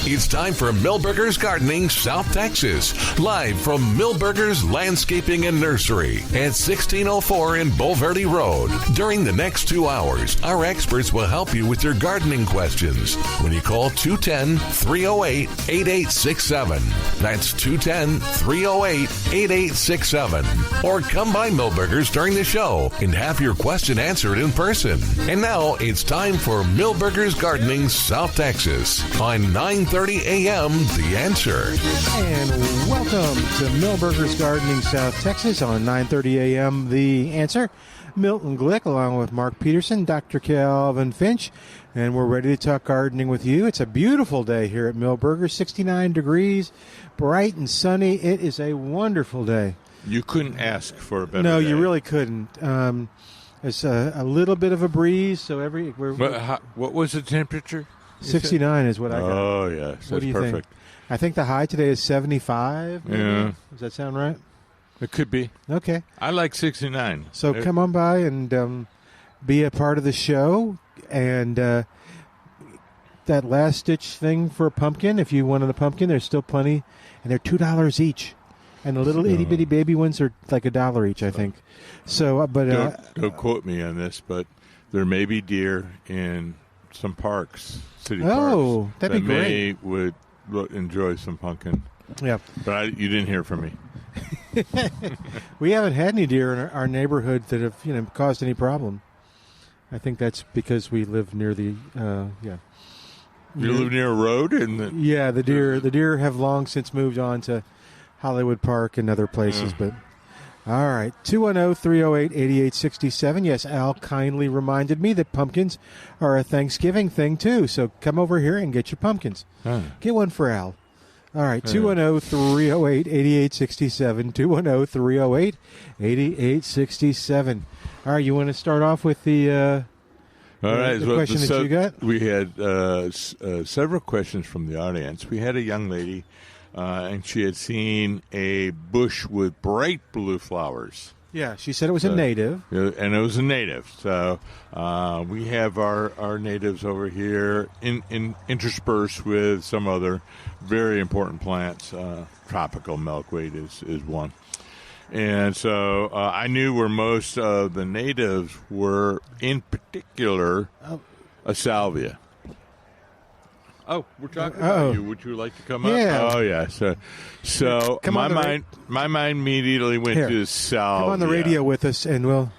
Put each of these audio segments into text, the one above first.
It's time for Milberger's Gardening South Texas, live from Milberger's Landscaping and Nursery at 1604 in Bulverde Road. During the next 2 hours, our experts will help you with your gardening questions when you call 210-308-8867. That's 210-308-8867. Or come by Milberger's during the show and have your question answered in person. And now it's time for Milberger's Gardening South Texas on 9:30 a.m. The Answer. And welcome to Milberger's Gardening South Texas on 9:30 a.m. The Answer. Milton Glueck along with Mark Peterson, Dr. Calvin Finch, and we're ready to talk gardening with you. It's a beautiful day here at Milberger, 69 degrees, bright and sunny. It is a wonderful day. You couldn't ask for a better No, day. you really couldn't. It's a little bit of a breeze, so what was the temperature? 69 is what I got. Oh, yes. What do you perfect. think? I think the high today is 75. Maybe? Yeah. Does that sound right? It could be. Okay. I like 69. So come on by and be a part of the show. And that last-ditch thing for a pumpkin, if you wanted a pumpkin, there's still plenty. And they're $2 each. And the little itty-bitty baby ones are like $1 each, I think. So, but don't quote me on this, but there may be deer in some parks, city parks. Oh, that'd be great. Would enjoy some pumpkin. Yeah. But you didn't hear from me. We haven't had any deer in our neighborhood that have, caused any problem. I think that's because we live near the, You live near a road? The deer have long since moved on to Hollywood Park and other places, but all right, 210-308-8867. Yes, Al kindly reminded me that pumpkins are a Thanksgiving thing, too, so come over here and get your pumpkins. Get one for Al. All right, 210-308-8867, 210-308-8867. All right, you want to start off with the question that you got? We had several questions from the audience. We had a young lady, and she had seen a bush with bright blue flowers. Yeah, she said it was a native. And it was a native. So we have our natives over here interspersed with some other very important plants. Tropical milkweed is one. And so I knew where most of the natives were, in particular, a salvia. Oh, we're talking about you. Would you like to come up? Yeah. Oh, yeah. So my mind immediately went to salvia. Come on the radio with us, and we'll.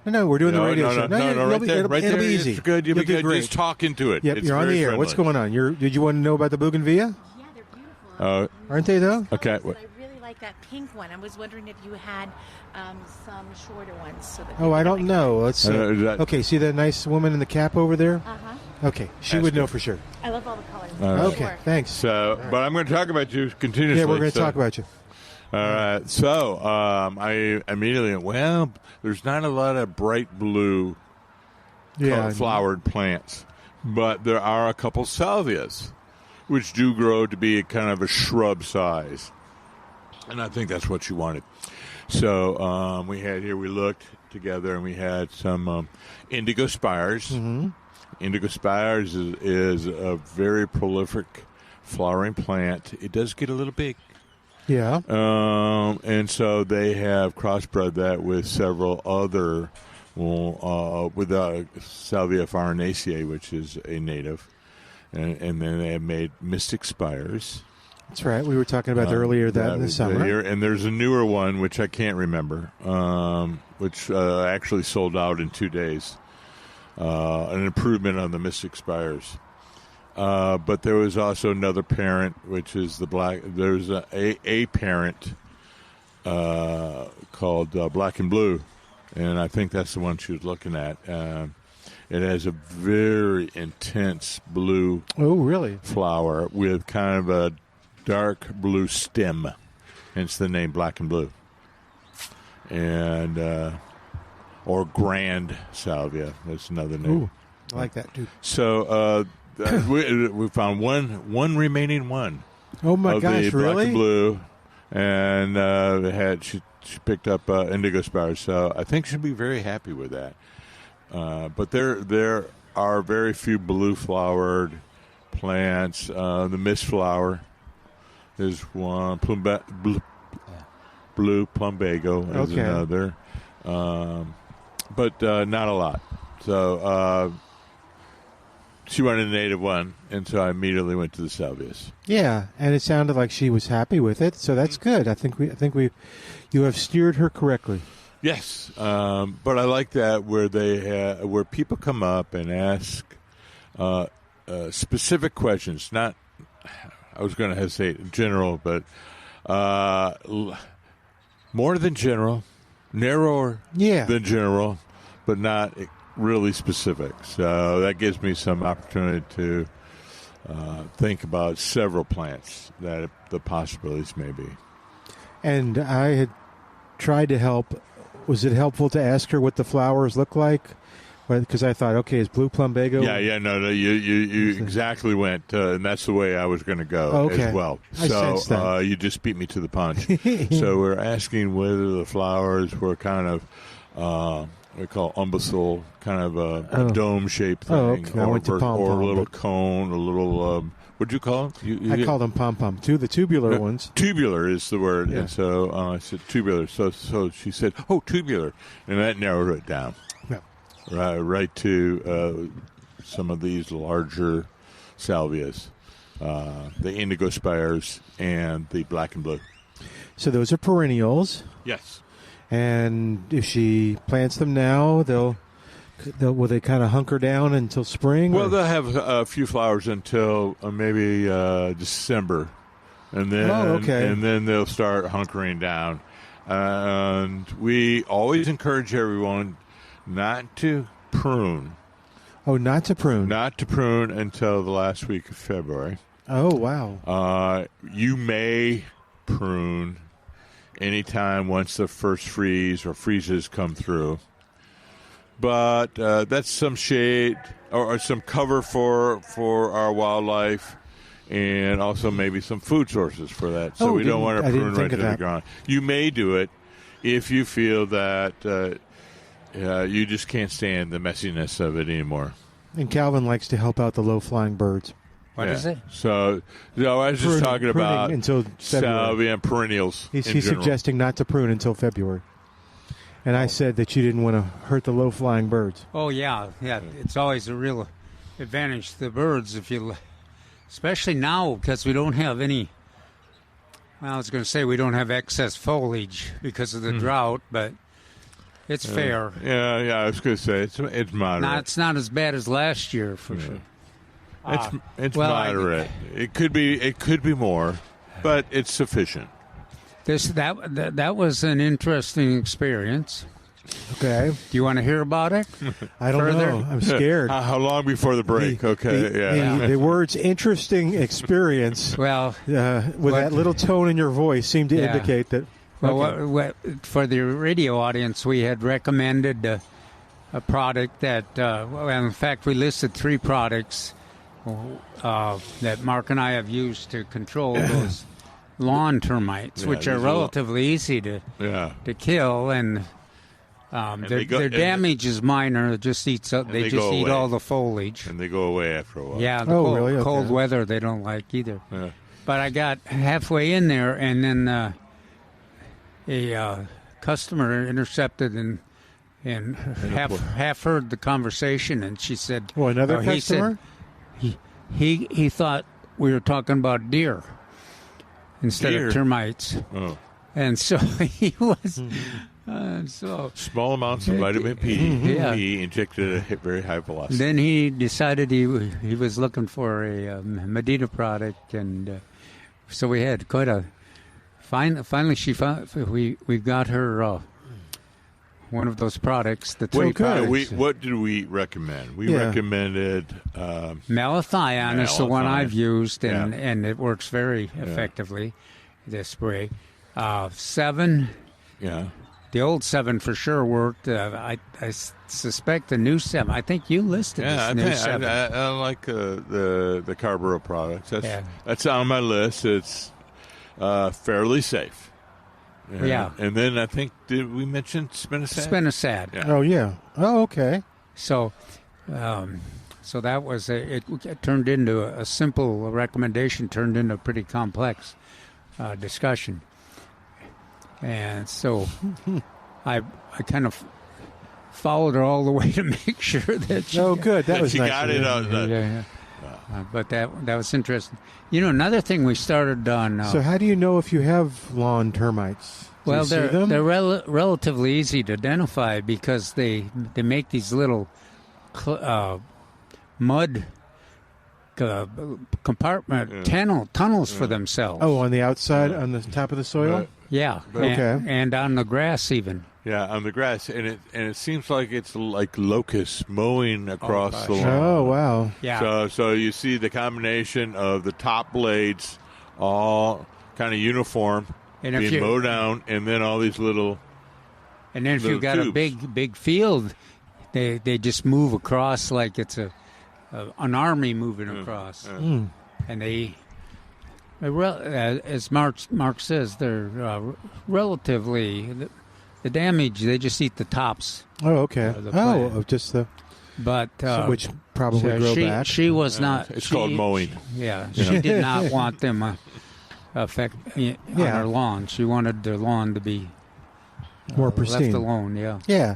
No, we're doing the radio show. Right there. It'll be easy. It's good. You'll be good. Great. Just talk into it. Yep, you're on the air. Friendly. What's going on? Did you want to know about the bougainvillea? Yeah, they're beautiful. Aren't they, though? Okay. I really like that pink one. I was wondering if you had some shorter ones. So that I don't know. Let's. Okay, see that nice woman in the cap over there? Uh-huh. Okay, she would know for sure. I love all the colors. Okay, Sure. thanks. So, but I'm going to talk about you continuously. Yeah, we're going to talk about you. All right. So I immediately went, there's not a lot of bright blue flowered plants, but there are a couple salvias, which do grow to be kind of a shrub size. And I think that's what you wanted. So we looked together, and we had some indigo spires. Mm-hmm. Indigo spires is a very prolific flowering plant. It does get a little big. Yeah. And so they have crossbred that with several other, with Salvia farinaceae, which is a native. And then they have made mystic spires. That's right. We were talking about earlier that in the summer. And there's a newer one, which I can't remember, which actually sold out in 2 days. An improvement on the mystic spires. But there was also another parent, which is the black. There's a parent called Black and Blue, and I think that's the one she was looking at. It has a very intense blue flower with kind of a dark blue stem, hence the name Black and Blue. And or grand salvia, that's another name. Ooh, I like that too. So we found one remaining one. Oh my of gosh! The really? Black and Blue, and she picked up indigo spires. So I think she'll be very happy with that. But there are very few blue flowered plants. The mist flower is one. Blue plumbago is another. But not a lot. So she wanted a native one, and so I immediately went to the salvias. Yeah, and it sounded like she was happy with it, so that's good. I think you have steered her correctly. Yes, but I like that where people come up and ask specific questions. Not, I was going to hesitate in general, but more than general, narrower than general, but not really specific. So that gives me some opportunity to think about several plants that the possibilities may be. And I had tried to help. Was it helpful to ask her what the flowers look like? Because I thought, okay, is blue plumbago? No. You exactly went, and that's the way I was going to go as well. So you just beat me to the punch. So we're asking whether the flowers were kind of we call umbusal, kind of a dome-shaped thing, I went to pom-pom, or a little cone, a little. What'd you call them? I called them pom-pom. The tubular ones. Tubular is the word, and so I said tubular. So she said, "Oh, tubular," and that narrowed it down. Right to some of these larger salvias, the indigo spires and the black and blue. So those are perennials. Yes. And if she plants them now, will they kind of hunker down until spring? Well, they'll have a few flowers until maybe December, and then and then they'll start hunkering down. And we always encourage everyone not to prune. Oh, not to prune. Not to prune until the last week of February. Oh, wow. You may prune anytime once the first freeze or freezes come through. But that's some shade or some cover for our wildlife, and also maybe some food sources for that. So we don't want to prune right to the ground. You may do it if you feel that you just can't stand the messiness of it anymore. And Calvin likes to help out the low-flying birds. What is it? So I was just talking about until salvia and perennials. He's suggesting not to prune until February. And I said that you didn't want to hurt the low-flying birds. Oh, yeah. It's always a real advantage to the birds, especially now, because we don't have any. Well, I was going to say we don't have excess foliage because of the drought, but it's fair. Yeah. I was going to say it's moderate. It's not as bad as last year for sure. It's moderate. It could be more, but it's sufficient. That was an interesting experience. Okay. Do you want to hear about it? I don't know. I'm scared. How long before the break? The words "interesting experience" with that little tone in your voice seemed to indicate that. Well, for the radio audience, we had recommended a product that, in fact, we listed 3 products that Mark and I have used to control those lawn termites, which are relatively easy to kill, and their damage is minor. It just eats up. They just eat all the foliage, and they go away after a while. Yeah, really? Cold weather they don't like either. Yeah. But I got halfway in there, and then a customer intercepted and half heard the conversation, and she said, "Oh, another customer." He thought we were talking about deer instead of termites. Oh. And so he was. Small amounts of vitamin P. He injected at a very high velocity. Then he decided he was looking for a Medina product, and so we had quite a. Finally, she found we got her one of those products. The 3 products. What did we recommend? We recommended malathion is the one I've used, and it works very effectively. This spray, 7. Yeah. The old 7 for sure worked. I suspect the new 7. I think you listed this new 7. I like the Carbaryl products. That's on my list. It's fairly safe. Yeah. And then I think, did we mention spinosad? Spinosad. Yeah. Oh, yeah. Oh, okay. So So that was it turned into a simple recommendation, turned into a pretty complex discussion. And so I kind of followed her all the way to make sure that she good. That was she nice. got it out. but that was interesting. Another thing we started on. So how do you know if you have lawn termites? Do Well, you see them? they're relatively easy to identify because they make these little mud compartment tunnels for themselves. Oh, on the outside, on the top of the soil? Yeah. Okay. And on the grass even. Yeah, on the grass, and it seems like it's like locusts mowing across the lawn. Oh, wow. Yeah. So you see the combination of the top blades all kind of uniform, And if being you- mowed down, and then all these little. And then if little you've got a tubes. big field, they just move across like it's an army moving across. And as Mark says, they're relatively the damage. They just eat the tops. Oh, okay. The Oh, plant. just the But which probably so grow back. she was not. It's called mowing. Yeah, she did not want them affect on her lawn. She wanted the lawn to be More pristine. left alone. Yeah. Yeah.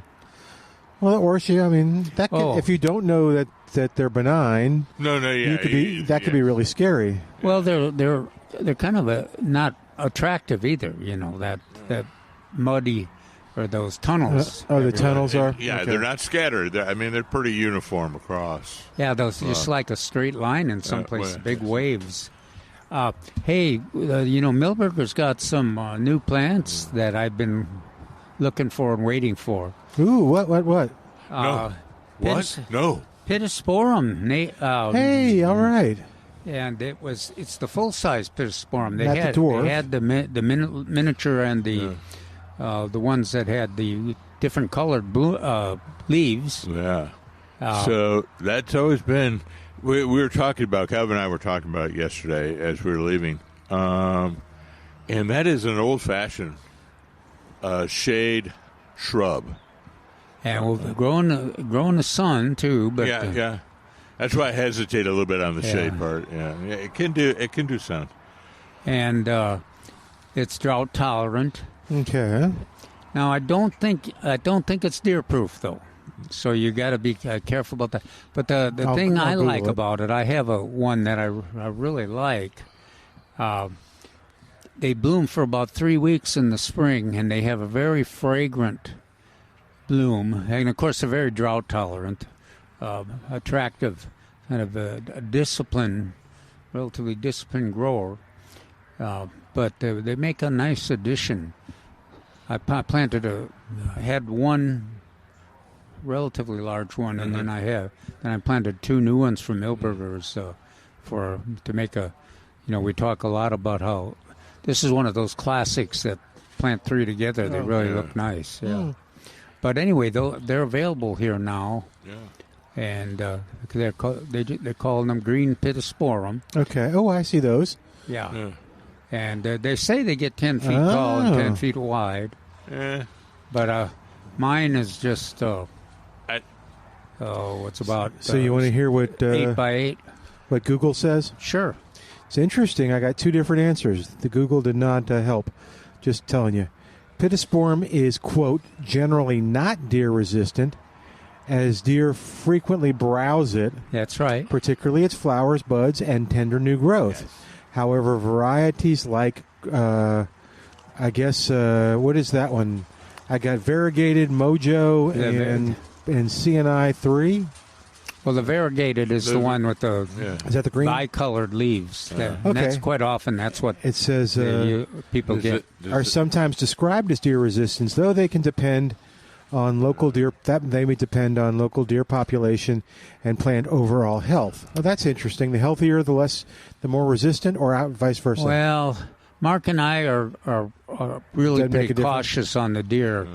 Well, or I mean, that could, Oh. if you don't know that they're benign, No, yeah. could be really scary. Well, they're kind of not attractive either. That muddy or those tunnels. The tunnels are. Yeah, Okay. they're not scattered. They're pretty uniform across. Yeah, those just like a straight line in some places, big waves. Hey, Milberger's got some new plants that I've been looking for and waiting for. Ooh, what? No. What? No. Pittosporum. Hey, all right. And it's the full size Pittosporum. Not the dwarf. They had the miniature and the ones that had the different colored leaves. Yeah. So that's always been. We were talking about, Calvin and I were talking about it yesterday as we were leaving. And that is an old-fashioned shade shrub. And we'll grow in the sun too. But Yeah. That's why I hesitate a little bit on the shade part. Yeah, it can do sun. And it's drought tolerant. Okay. Now I don't think it's deer proof though, so you got to be careful about that. But the thing I Google like it. about it, I have one that I really like. They bloom for about 3 weeks in the spring, and they have a very fragrant bloom, and of course they're very drought tolerant, attractive, kind of a relatively disciplined grower. But they make a nice addition. I had one relatively large one, and then I planted 2 new ones from Milberger's to make a. We talk a lot about how this is one of those classics that plant 3 together. They really look nice. Yeah. But anyway, they're available here now. Yeah. And they're calling them green pittosporum. Okay. Oh, I see those. Yeah. And they say they get 10 feet tall and 10 feet wide. Yeah. But mine is just what's about So you want to hear what 8 by 8? what Google says? Sure. It's interesting. I got 2 different answers. The Google did not help. Just telling you. Pittosporum is, quote, generally not deer resistant, as deer frequently browse it, That's right. particularly its flowers, buds, and tender new growth. Yes. However, varieties like, what is that one? I got variegated Mojo and CNI 3. Well, the variegated is the one with the Is that the green? bicolored leaves. And Okay. that's quite often what It says people get. are sometimes described as deer resistance, though they can depend on local deer. They may depend on local deer population and plant overall health. Oh, that's interesting. The healthier, the more resistant, or vice versa. Well, Mark and I are really Doesn't make pretty a difference? cautious on the deer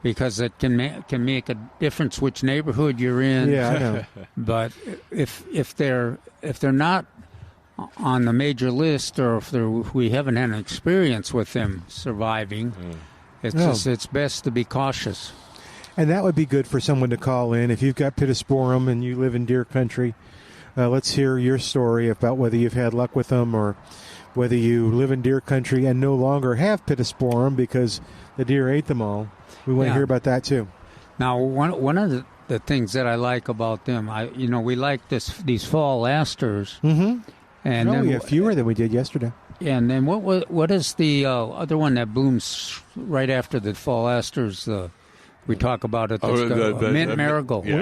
because it can make a difference which neighborhood you're in. Yeah, I know. But if they're not on the major list, or if we haven't had an experience with them surviving, it's best to be cautious. And that would be good for someone to call in. If you've got pittosporum and you live in deer country, let's hear your story about whether you've had luck with them or whether you live in deer country and no longer have pittosporum because the deer ate them all. We want to hear about that too. Now, one of the things that I like about them, we like these fall asters. Mm-hmm. And then we have fewer than we did yesterday. And then what is the other one that blooms right after the fall asters? We talk about it. The mint marigold. The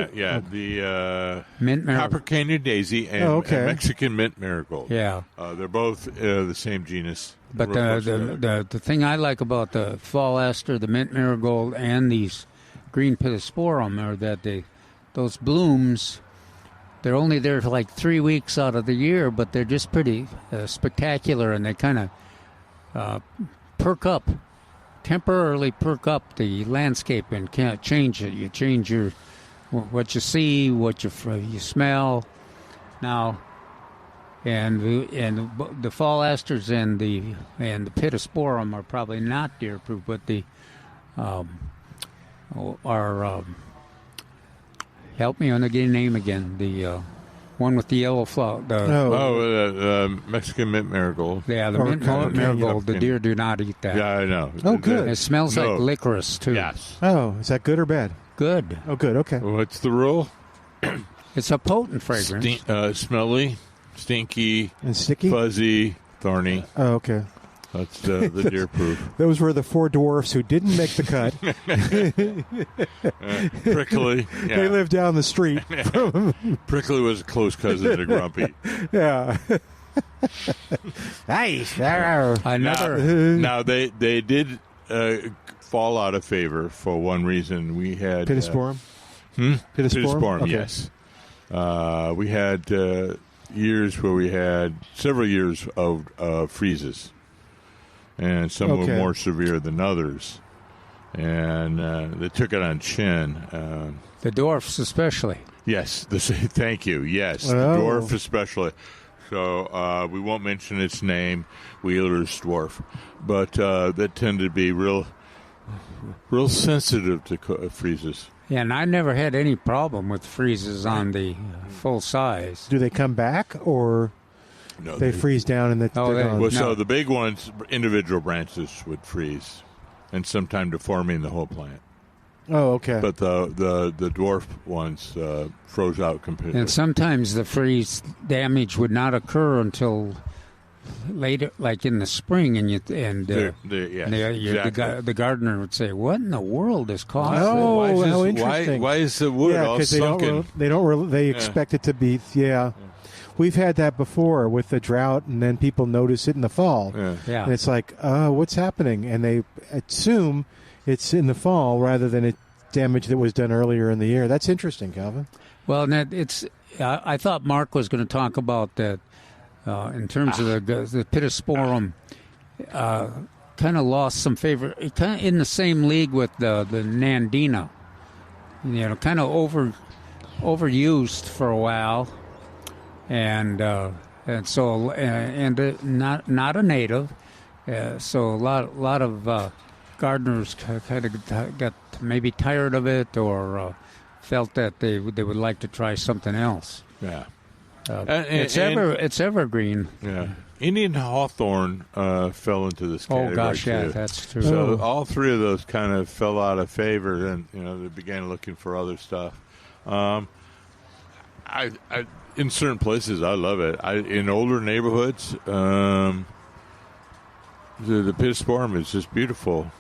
mint marigold. Copper Canyon daisy and Mexican mint marigold. Yeah, they're both the same genus. But the thing I like about the fall aster, the mint marigold, and these green pittosporum are that those blooms, they're only there for like 3 weeks out of the year, but they're just pretty spectacular, and they kind of temporarily perk up the landscape and can't change it. You change what you see, what you smell. Now, and the fall asters and the pittosporum are probably not deer proof, but the help me on the name again. The one with the yellow flower. Mexican mint marigold. Yeah, the mint marigold. The deer do not eat that. Yeah, I know. Oh, good. It smells like licorice, too. Yes. Oh, is that good or bad? Good. Oh, good. Okay. What's the rule? It's a potent fragrance. Smelly, stinky, and sticky, fuzzy, thorny. Oh, okay. That's the deer proof. Those were the four dwarfs who didn't make the cut. Prickly. Yeah. They live down the street. Prickly was a close cousin to Grumpy. Yeah. Nice. Now they did fall out of favor for one reason. We had pittosporum. Pittosporum, okay. Yes. We had years where we had several years of freezes. And some were more severe than others. And they took it on chin. The dwarfs especially. Yes. Thank you. Yes. The dwarf especially. So we won't mention its name, Wheeler's dwarf. But that tended to be real sensitive to freezes. Yeah, and I never had any problem with freezes on the full size. Do they come back or... No, they freeze down and so the big ones, individual branches would freeze, and sometime deforming the whole plant. Oh, okay. But the dwarf ones froze out completely. And sometimes the freeze damage would not occur until later, like in the spring, the gardener would say, "What in the world is causing?" Oh, how interesting! Why is the wood all sunken? They expect it to be. Yeah. We've had that before with the drought, and then people notice it in the fall. Yeah. And it's like, what's happening? And they assume it's in the fall rather than damage that was done earlier in the year. That's interesting, Calvin. Well, I thought Mark was going to talk about that in terms of the pittosporum. Kind of lost some favor. Kind of in the same league with the Nandina. Kind of overused for a while. And so not a native, so a lot of gardeners kind of got maybe tired of it or felt that they would like to try something else. Yeah, it's evergreen. Yeah, Indian hawthorn fell into this category. Oh gosh, too. Yeah, that's true. So all three of those kind of fell out of favor, and they began looking for other stuff. I in certain places, I love it. In older neighborhoods, the pittosporum is just beautiful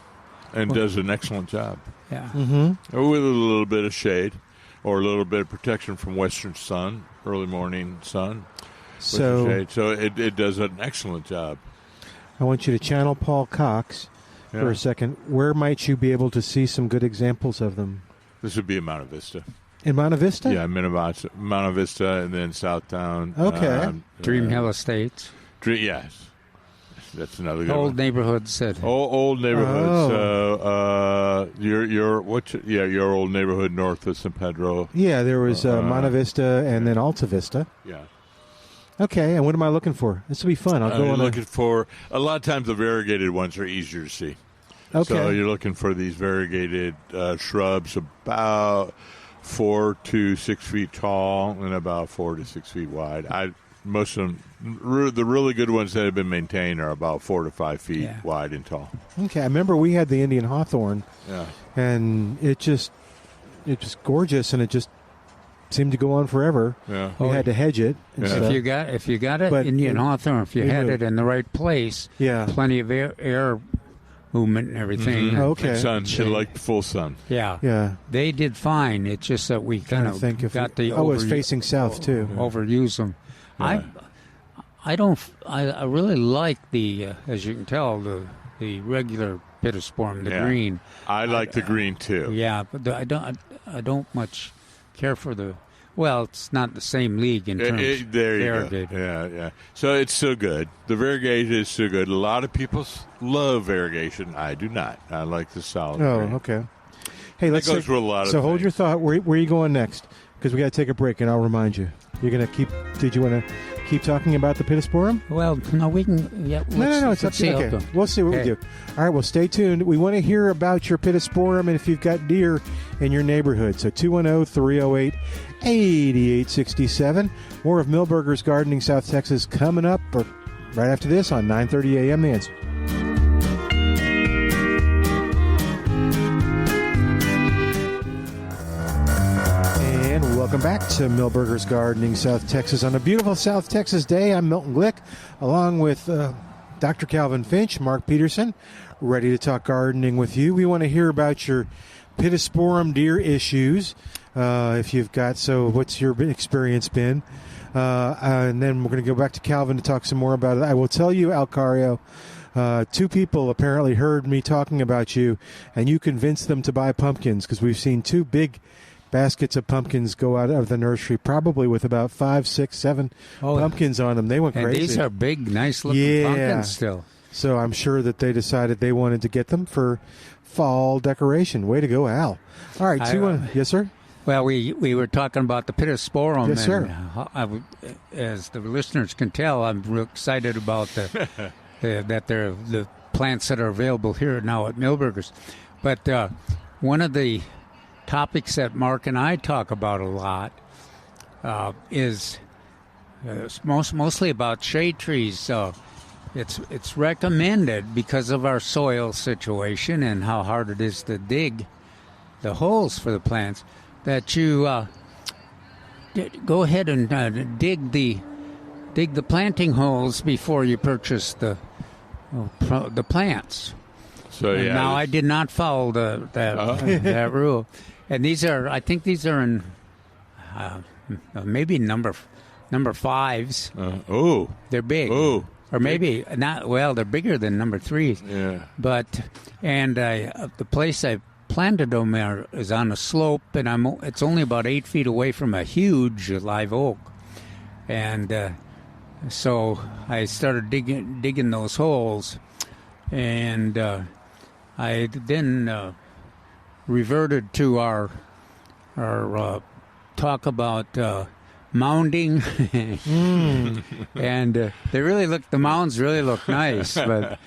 and does an excellent job. Yeah. Mm-hmm. With a little bit of shade or a little bit of protection from western sun, early morning sun. So it does an excellent job. I want you to channel Paul Cox for a second. Where might you be able to see some good examples of them? This would be in Monte Vista. In Monte Vista? Yeah, Monte Vista and then Southtown. Okay. Dream Hill Estates. Yes. That's another good old one. Neighborhoods. Old neighborhoods. Your old neighborhood north of San Pedro. Yeah, there was Monte Vista and then Alta Vista. Yeah. Okay, and what am I looking for? This will be fun. I'll go on. Looking for a lot of times the variegated ones are easier to see. Okay. So you're looking for these variegated shrubs about 4 to 6 feet tall and about 4 to 6 feet wide. Most of them, the really good ones that have been maintained, are about 4 to 5 feet wide and tall. Okay, I remember we had the Indian hawthorn, and it just gorgeous, and it just seemed to go on forever. Yeah. We had to hedge it. And Yeah. stuff. If you got it, But Indian hawthorn, if you we had do. it in the right place, plenty of air movement and everything. Mm-hmm. Okay. Sun, she liked full sun. Yeah. They did fine. It's just that we kind I of think if got the it was facing south too. overuse them. Yeah. I really like the as you can tell the regular pittosporum, the green. I like the green too. Yeah, but I don't much care for the. Well, it's not the same league in terms of There you variegated. go. Yeah. So it's so good. The variegated is so good. A lot of people love variegation. I do not. I like the solid green. Okay. Hey, let's goes with a lot of So hold things. your thought. Where are you going next? Because we got to take a break, and I'll remind you. You're going to keep. Did you want to keep talking about the pittosporum? Well, no, we can. Yeah, No. It's up to you. Okay. We'll see what we do. All right. Well, stay tuned. We want to hear about your pittosporum and if you've got deer in your neighborhood. So 210-308-8867. More of Milberger's Gardening South Texas coming up right after this on 9:30 a.m. The Answer. And welcome back to Milberger's Gardening South Texas. On a beautiful South Texas day, I'm Milton Glueck, along with Dr. Calvin Finch, Mark Peterson, ready to talk gardening with you. We want to hear about your pittosporum deer issues, if you've got. So what's your experience been? And then we're going to go back to Calvin to talk some more about it. I will tell you, Alcario, 2 people apparently heard me talking about you, and you convinced them to buy pumpkins, because we've seen 2 big baskets of pumpkins go out of the nursery, probably with about 5, 6, 7 pumpkins on them. They went crazy. And these are big, nice-looking pumpkins still. So I'm sure that they decided they wanted to get them for fall decoration. Way to go, Al. All right, yes, sir? Well, we were talking about the pittosporum. Yes, sir. And as the listeners can tell, I'm real excited about that they're the plants that are available here now at Milberger's. But one of the topics that Mark and I talk about a lot is mostly about shade trees. It's recommended, because of our soil situation and how hard it is to dig the holes for the plants, that you go ahead and dig the planting holes before you purchase the plants. So And now I did not follow that rule, and I think these are in maybe number 5s. They're big. Or maybe not. Well, they're bigger than number 3s. Yeah. But the place I planted them is on a slope, and it's only about 8 feet away from a huge live oak, and so I started digging those holes, and I then reverted to our talk about mounding, and the mounds really look nice, but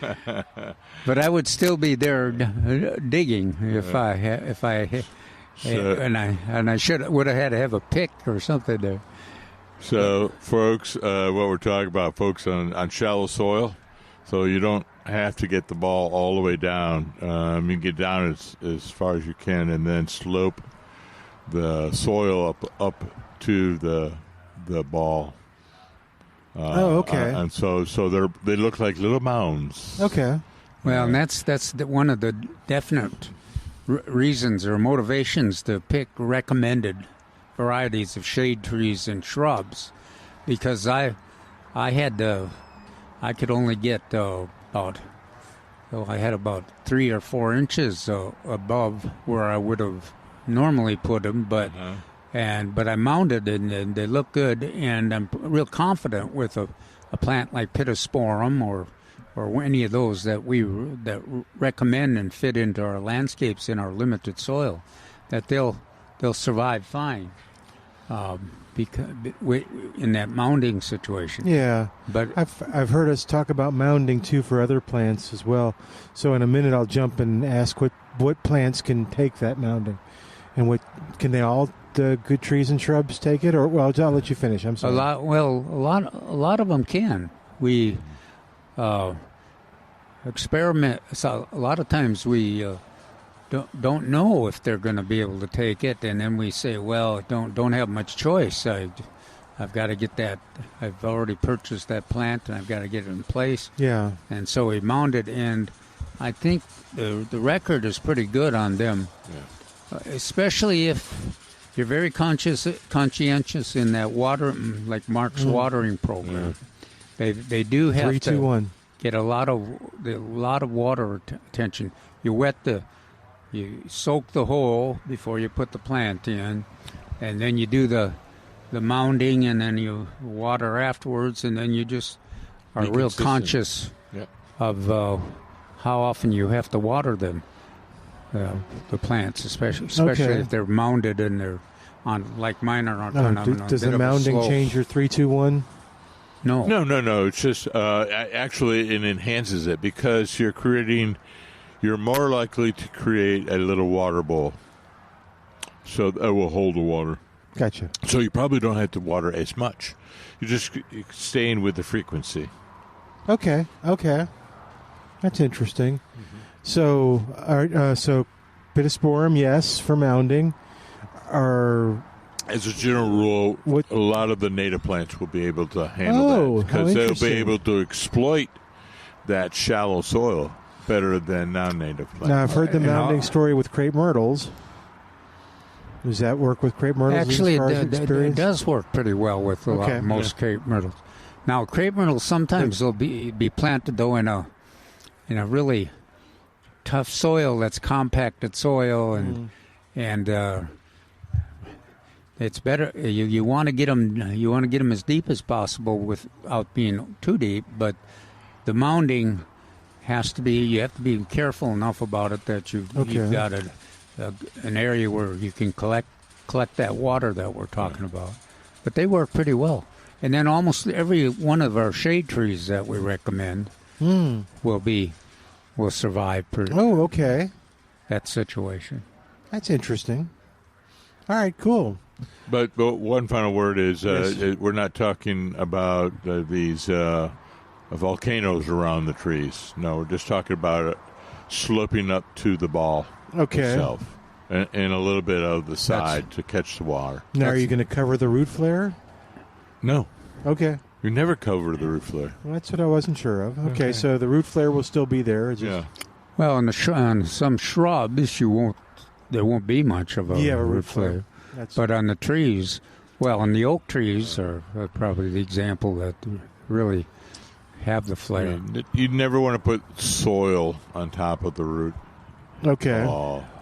I would still be there digging if I and I would have had to have a pick or something there. So, folks, what we're talking about, folks, on shallow soil, so you don't have to get the ball all the way down. You can get down as far as you can, and then slope the soil up to the ball. Okay. And so they look like little mounds. Okay. Well, and that's one of the definite reasons or motivations to pick recommended varieties of shade trees and shrubs, because I could only get I had about 3 or 4 inches above where I would have normally put them, but I mounded and they look good, and I'm real confident with a plant like pittosporum or any of those that recommend and fit into our landscapes in our limited soil, that they'll survive fine. because in that mounding situation. Yeah, But I've heard us talk about mounding too for other plants as well. So in a minute, I'll jump and ask what plants can take that mounding, and what can they all the good trees and shrubs take it, or well, I'll let you finish. I'm sorry. a lot of them can. We experiment. So a lot of times we don't know if they're going to be able to take it, and then we say, well, don't have much choice. I've got to get that. I've already purchased that plant, and I've got to get it in place. Yeah. And so we mounded, and I think the record is pretty good on them, especially if you're very conscientious in that water, like Mark's watering program. They do have 3, 2, 1. Get a lot of water attention. You soak the hole before you put the plant in, and then you do the mounding, and then you water afterwards, and then you just are real conscious of how often you have to water them, the plants, especially if they're mounded and they're on, like mine are on. Does the mounding change your 3, 2, 1? No. It's just actually it enhances it because you're more likely to create a little water bowl, so that will hold the water. Gotcha. So you probably don't have to water as much. You're just staying with the frequency. Okay. That's interesting. Mm-hmm. So pittosporum, yes, for mounding. As a general rule, a lot of the native plants will be able to handle that because they'll be able to exploit that shallow soil better than non-native plants. Now, I've heard the mounding story with crepe myrtles. Does that work with crepe myrtles? Actually, it does work pretty well with most crepe myrtles. Now, crepe myrtles sometimes they'll be planted though in a really tough soil that's compacted soil, and it's better. You want to get them. You want to get them as deep as possible without being too deep. But the mounding has to be. You have to be careful enough about it that you've got an area where you can collect that water that we're talking about. But they work pretty well. And then almost every one of our shade trees that we recommend will survive. That situation. That's interesting. All right, cool. But one final word is we're not talking about these volcanoes around the trees. No, we're just talking about it sloping up to the ball itself and a little bit of the side to catch the water. Now, are you going to cover the root flare? No. Okay. You never cover the root flare. Well, that's what I wasn't sure of. Okay, so the root flare will still be there. Well, on some shrubs, there won't be much of a root flare. But on the trees, on the oak trees are probably the example that really have the flare. You never want to put soil on top of the root. Okay.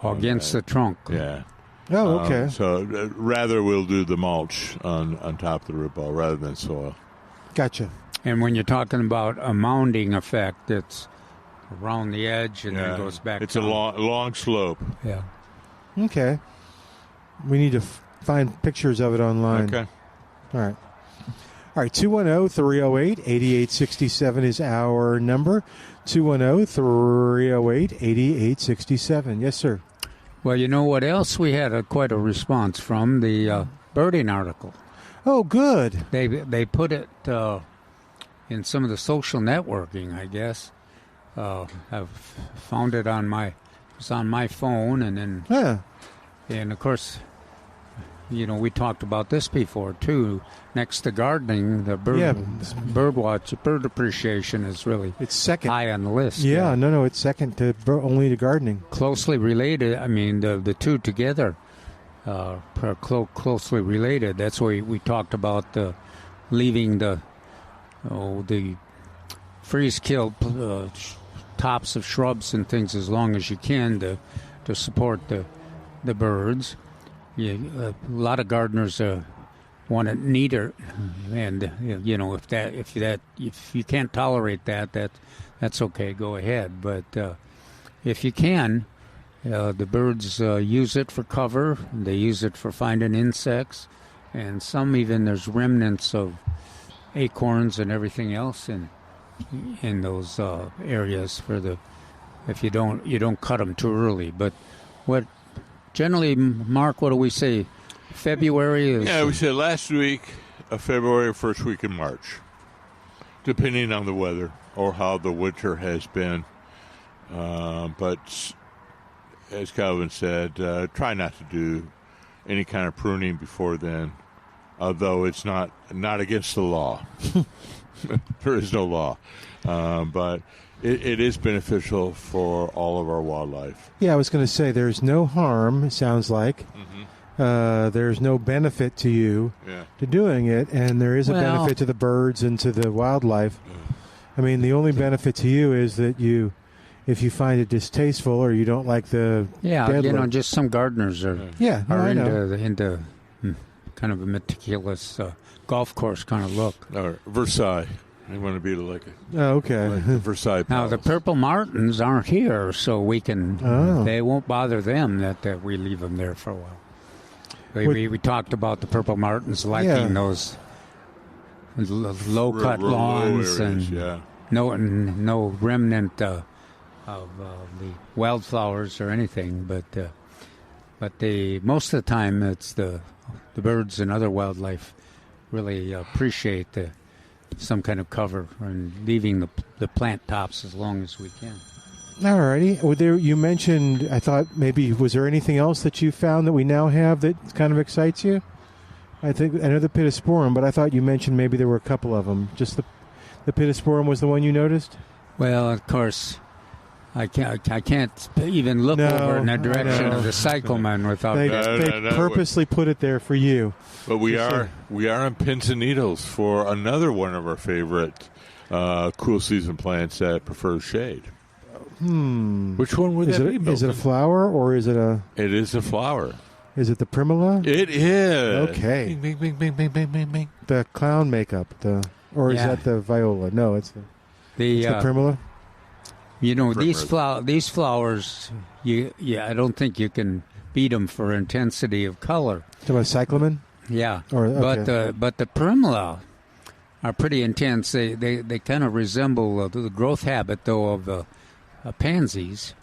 Against the trunk. Yeah. Oh, okay. So rather we'll do the mulch on top of the root ball rather than soil. Gotcha. And when you're talking about a mounding effect, it's around the edge and then goes back. It's a long slope. Yeah. Okay. We need to find pictures of it online. Okay. All right. 210-308-8867 is our number. 210-308-8867. Yes, sir. Well, you know what else we had quite a response from? The birding article. Oh, good. They put it in some of the social networking, I guess. I've found it on my phone, and then and of course, we talked about this before too. Next to gardening, the bird appreciation is really high on the list. Yeah, no, it's second to only to gardening. Closely related. I mean, the two together are closely related. That's why we talked about leaving the freeze-killed tops of shrubs and things as long as you can to support the birds. A lot of gardeners want it neater, and if you can't tolerate that's okay. Go ahead, but if you can, the birds use it for cover. They use it for finding insects, and some even there's remnants of acorns and everything else in those areas for the if you don't cut them too early. But what generally, Mark, what do we say? February is we said last week of February, first week in March, depending on the weather or how the winter has been. But as Calvin said, try not to do any kind of pruning before then, although it's not against the law. There is no law. But it is beneficial for all of our wildlife. Yeah, I was going to say there's no harm, it sounds like. There's no benefit to you to doing it, and there is a benefit to the birds and to the wildlife. I mean, the only benefit to you is that if you find it distasteful or you don't like the dead look. Just some gardeners are into kind of a meticulous golf course kind of look. Or Versailles. They want to be like okay. Like the Versailles Palace. Now, the purple martins aren't here, so we can. They won't bother them that we leave them there for a while. We talked about the purple martins liking those low-cut lawns and no remnant of the wildflowers or anything. But most of the time, it's the birds and other wildlife really appreciate some kind of cover and leaving the plant tops as long as we can. All righty. You mentioned, I thought maybe, was there anything else that you found that we now have that kind of excites you? I know the Pittosporum, but I thought you mentioned maybe there were a couple of them. Just the Pittosporum was the one you noticed? Well, of course, I can't even look over in the direction of the cyclamen without. They purposely put it there for you. But we are on pins and needles for another one of our favorite cool season plants that prefers shade. Which one would that be, Milton? Is it a flower or is it a... It is a flower. Is it the primula? It is. Okay. Bing, bing, bing, bing, bing, bing, bing. The clown makeup. Or is that the viola? No, it's the primula. You know, these flowers, I don't think you can beat them for intensity of color. So a cyclamen? Yeah. But the primula are pretty intense. They kind of resemble the growth habit, though, of pansies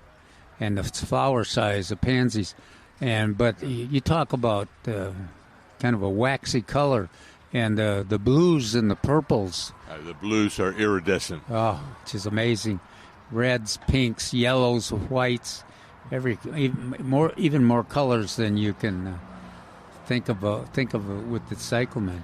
and the flower size of pansies. But you talk about kind of a waxy color, and the blues and the purples. The blues are iridescent. Oh, which is amazing. Reds, pinks, yellows, whites, even more colors than you can think of with the cyclamen.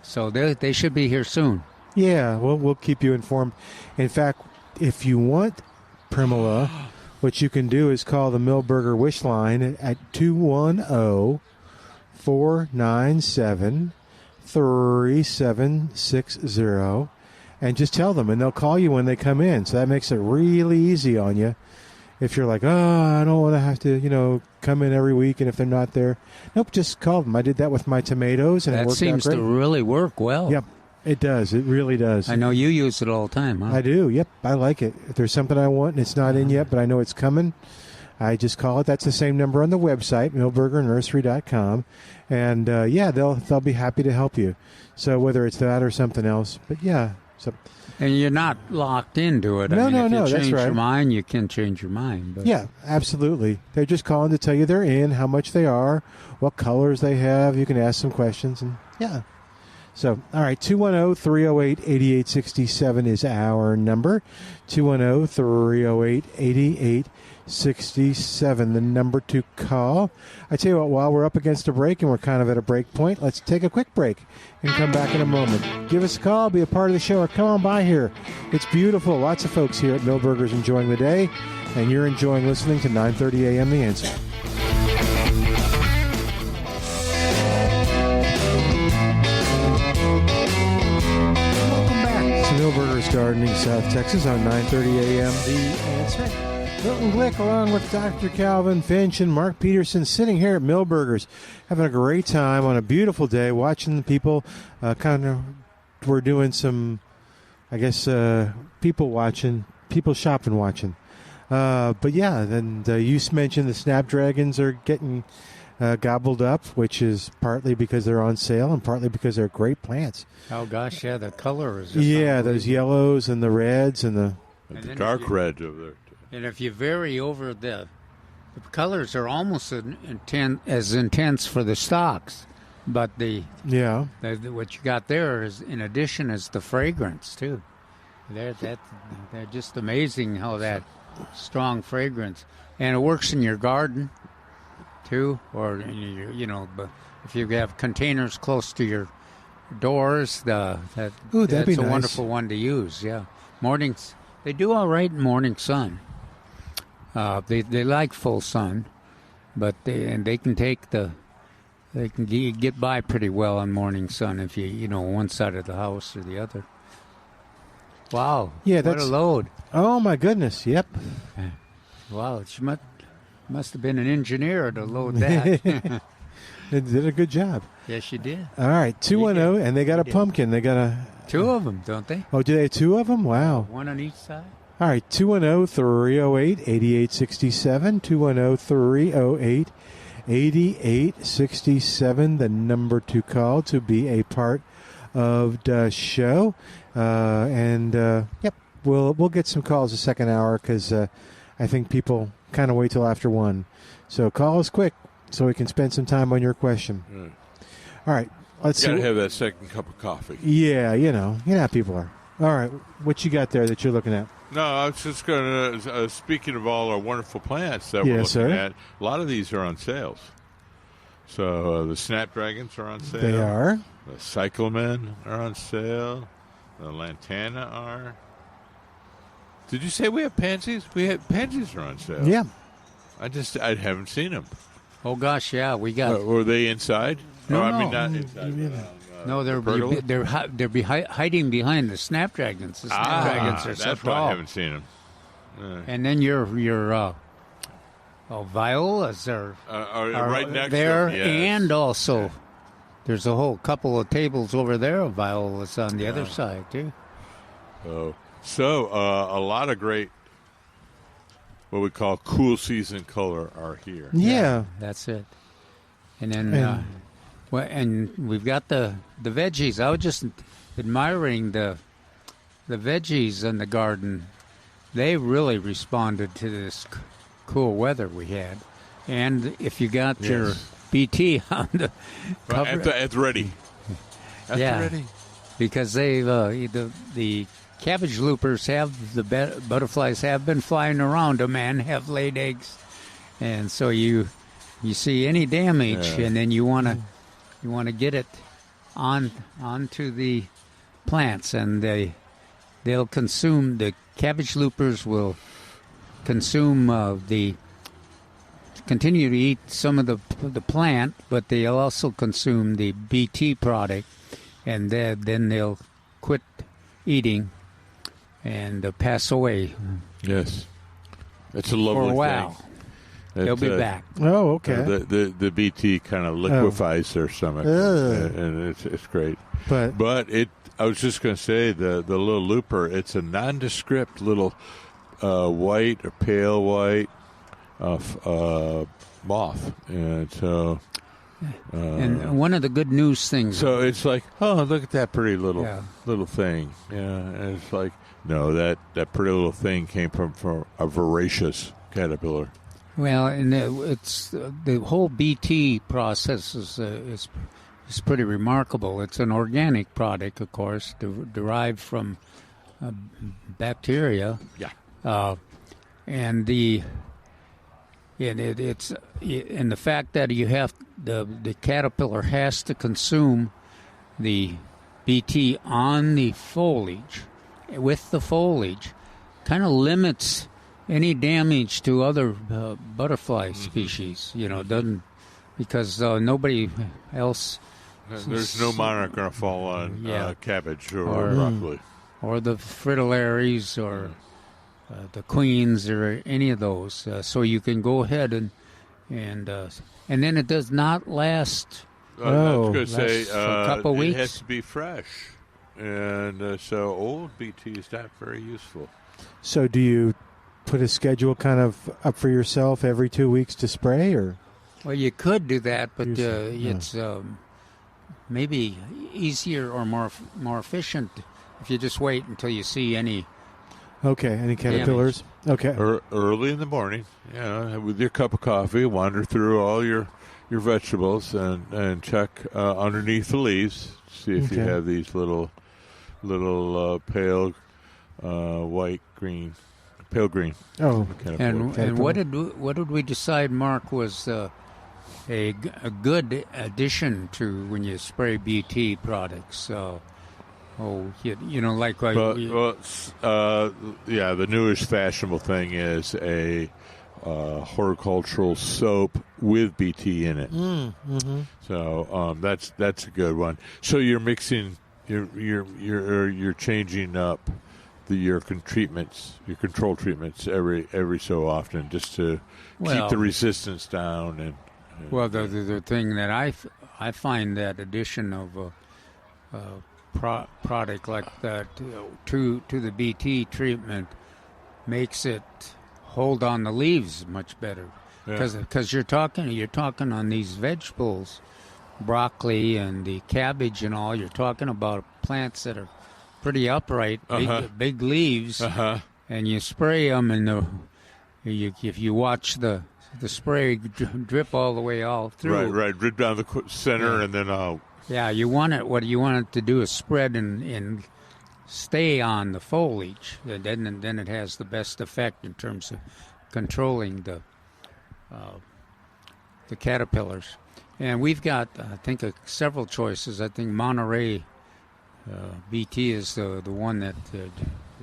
So they should be here soon. Yeah, we'll keep you informed. In fact, if you want primula, what you can do is call the Milberger Wish Line at 210-497-3760 and just tell them, and they'll call you when they come in. So that makes it really easy on you. If you're like, I don't want to have to, come in every week, and if they're not there, nope, just call them. I did that with my tomatoes, and it worked out great. That seems to really work well. Yep, it does. It really does. I know you use it all the time, huh? I do. Yep, I like it. If there's something I want and it's not in yet, but I know it's coming, I just call it. That's the same number on the website, milbergernursery.com, and they'll be happy to help you. So whether it's that or something else, but yeah. So. And you're not locked into it. No, if you change that's right. your mind, you can change your mind. But. Yeah, absolutely. They're just calling to tell you they're in, how much they are, what colors they have. You can ask some questions, and yeah. So, all right, 210-308-8867 is our number. 210-308-8867, the number to call. I tell you what, while we're up against a break and we're kind of at a break point, let's take a quick break and come back in a moment. Give us a call, be a part of the show, or come on by here. It's beautiful. Lots of folks here at Milberger's enjoying the day, and you're enjoying listening to 9:30 a.m. The Answer. Milberger's Gardening, South Texas, on 9:30 a.m. The Answer. Milton Glueck, along with Dr. Calvin Finch and Mark Peterson, sitting here at Milberger's, having a great time on a beautiful day, watching the people. We're doing some, I guess, people shopping watching. But yeah, then you mentioned the snapdragons are getting gobbled up, which is partly because they're on sale and partly because they're great plants. Oh gosh, yeah, the color is just Yeah, those yellows and the reds and the The dark red over there. And if you vary over the colors are almost as intense for the stalks, but what you got there is, in addition, is the fragrance too. They're just amazing how that strong fragrance, and it works in your garden too, or in your, but if you have containers close to your doors, that's be a nice. wonderful one to use. Yeah, mornings they do all right in morning sun. They like full sun, but they can get by pretty well on morning sun if you one side of the house or the other. Wow! Yeah, what a load! Oh my goodness! Yep. Wow! She must have been an engineer to load that. They did a good job. Yes, she did. All right, 210, and they got a pumpkin. They got a two of them, don't they? Oh, do they have two of them? Wow. One on each side. All right, 210-308-8867, 210-308-8867, the number to call to be a part of the show. Yep, we'll get some calls the second hour because I think people kind of wait till after 1. So call us quick so we can spend some time on your question. All right, let's see. Got to have that second cup of coffee. Yeah, you know how people are. All right, what you got there that you're looking at? No, I was just going to, speaking of all our wonderful plants that we're looking at, a lot of these are on sales. So the snapdragons are on sale. They are. The cyclamen are on sale. The lantana are. Did you say we have pansies? Pansies are on sale. Yeah. I haven't seen them. Oh gosh, yeah, we got. Were they inside? No, I no. mean not inside. No, they're hiding behind the snapdragons. The snapdragons are so that's why tall. I haven't seen them. And then your violas are right next there, to them, yes. and also there's a whole couple of tables over there of violas on the other side too. So a lot of great, what we call cool season color are here. Yeah. That's it. And then, and we've got the veggies. I was just admiring the veggies in the garden. They really responded to this cool weather we had. And if you got your BT on the cover, it's ready. Ready. Because they've the cabbage loopers butterflies have been flying around them and have laid eggs, and so you see any damage, and then you want to get it onto the plants, and they'll consume, the cabbage loopers will consume continue to eat some of the plant, but they'll also consume the BT product, and then they'll quit eating and pass away. Yes, it's a lovely for a while. thing. They'll be back. Oh, okay. The BT kind of liquefies their stomach, and it's great. But I was just going to say the little looper. It's a nondescript little white or pale white moth, and so. And one of the good news things. So it's like, oh, look at that pretty little thing. Yeah, and it's like, no, that pretty little thing came from a voracious caterpillar. Well, and it's the whole BT process is pretty remarkable. It's an organic product, of course, derived from bacteria. Yeah. And the fact that you have the caterpillar has to consume the BT on the foliage, with the foliage, kind of limits any damage to other butterfly species. Doesn't, because nobody else. There's no monarch going to fall on cabbage or broccoli, or the fritillaries or the queens or any of those. So you can go ahead and then it does not last. I was going to say for a couple weeks. It has to be fresh, and so old BT is not very useful. So do you put a schedule kind of up for yourself every 2 weeks to spray, or? Well, you could do that, but it's maybe easier or more efficient if you just wait until you see any. Okay, any caterpillars? Okay. Early in the morning, with your cup of coffee, wander through all your vegetables and check underneath the leaves, see if you have these little pale pale green. Oh, and what did we decide, Mark, was a good addition to when you spray BT products? The newest fashionable thing is a horticultural soap with BT in it. Mm-hmm. So that's a good one. So you're mixing, you're changing up your control treatments every so often, just to keep the resistance down. And the thing that I find that addition of product like that to the BT treatment makes it hold on the leaves much better, because you're talking on these vegetables, broccoli and the cabbage and all. You're talking about plants that are pretty upright, big leaves, and you spray them, and if you watch the spray drip all the way all through, right, drip down the center, and then out. Yeah, you want it to do is spread and stay on the foliage. Then it has the best effect in terms of controlling the caterpillars. And we've got, I think, several choices. I think Monterey BT is the one that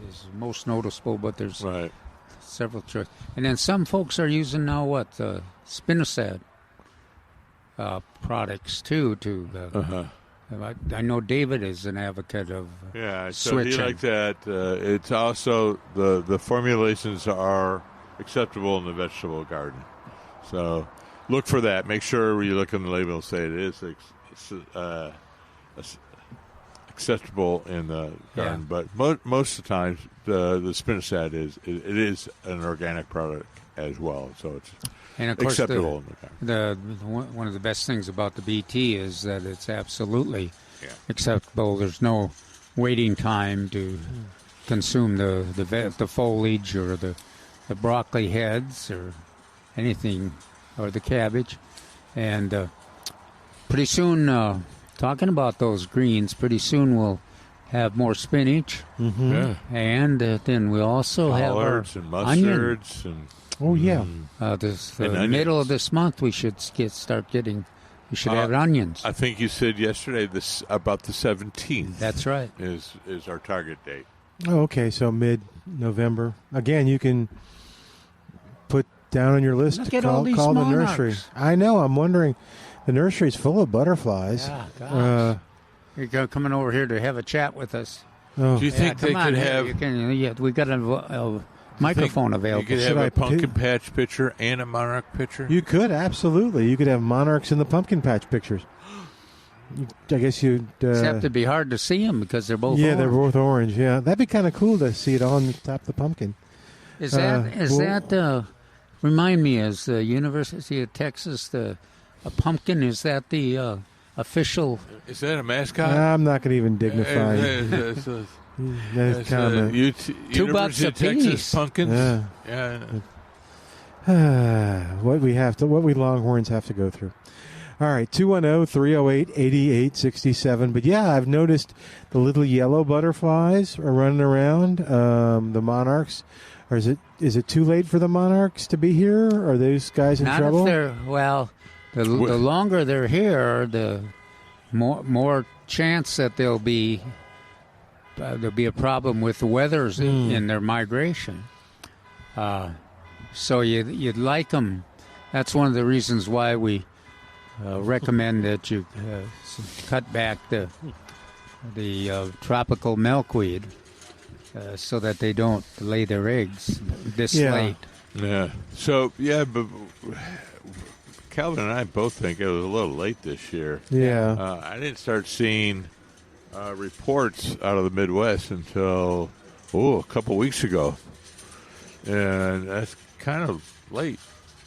is most noticeable, but there's several choices. And then some folks are using now spinosad products too. I know David is an advocate of switching. So he like that. It's also the formulations are acceptable in the vegetable garden. So look for that. Make sure when you look on the label and say it is acceptable in the garden. But most of the times the spinosad is an organic product as well. So it's acceptable in the garden. One of the best things about the BT is that it's absolutely acceptable. There's no waiting time to consume the foliage or the broccoli heads or anything, or the cabbage. And pretty soon, talking about those greens, pretty soon we'll have more spinach. Mm-hmm. Yeah. And then we'll also have our and mustards onion. And middle of this month we should start getting. We should have onions. I think you said yesterday about the 17th. That's right. Is our target date. Oh, okay. So mid-November. Again, you can put down on your list to call the nursery. I know. I'm wondering. The nursery's full of butterflies. Yeah, gosh. You're coming over here to have a chat with us. Oh. Do you think they could have? We got a microphone available. You could have a pumpkin patch picture and a monarch picture? You could, absolutely. You could have monarchs in the pumpkin patch pictures. I guess you'd... Except it'd be hard to see them because they're both orange. They're both orange, yeah. That'd be kind of cool to see it on top of the pumpkin. Remind me, is the University of Texas a pumpkin? Is that the official... Is that a mascot? I'm not going to even dignify $2 a piece. Pumpkins. What we Longhorns have to go through. All right, 210-308-8867. But yeah, I've noticed the little yellow butterflies are running around. The monarchs. Or is it too late for the monarchs to be here? Are those guys in trouble? The longer they're here, the more chance that there'll be a problem with the weather in their migration. So you'd like them. That's one of the reasons why we recommend that you cut back the tropical milkweed so that they don't lay their eggs this late. Yeah. So, but Calvin and I both think it was a little late this year. Yeah. I didn't start seeing reports out of the Midwest until, a couple weeks ago. And that's kind of late.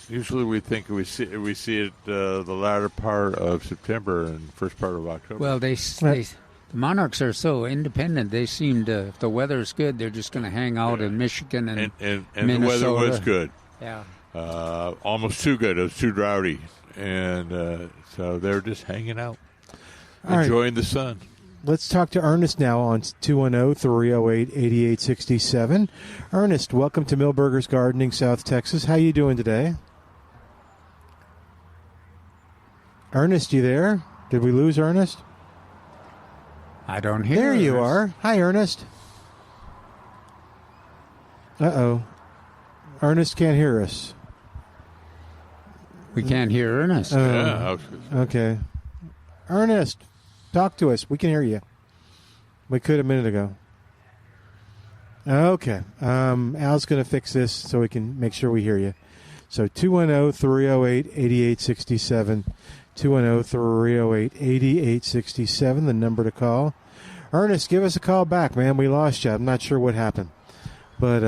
Usually we think we see it the latter part of September and first part of October. Well, the monarchs are so independent. They seem to, if the weather's good, they're just going to hang out in Michigan and the Minnesota. weather was good. Yeah. Almost too good. It was too droughty. And so they're just hanging out, All enjoying the sun. Let's talk to Ernest now on 210-308-8867. Ernest, welcome to Millburgers Gardening, South Texas. How you doing today? Ernest, you there? Did we lose Ernest? I don't hear. There you Ernest. are. Hi, Ernest. Uh-oh. Ernest can't hear us. We can't hear Ernest. Okay. Ernest, talk to us. We can hear you. We could a minute ago. Okay. Al's going to fix this so we can make sure we hear you. So 210-308-8867. 210-308-8867, the number to call. Ernest, give us a call back, man. We lost you. I'm not sure what happened. But,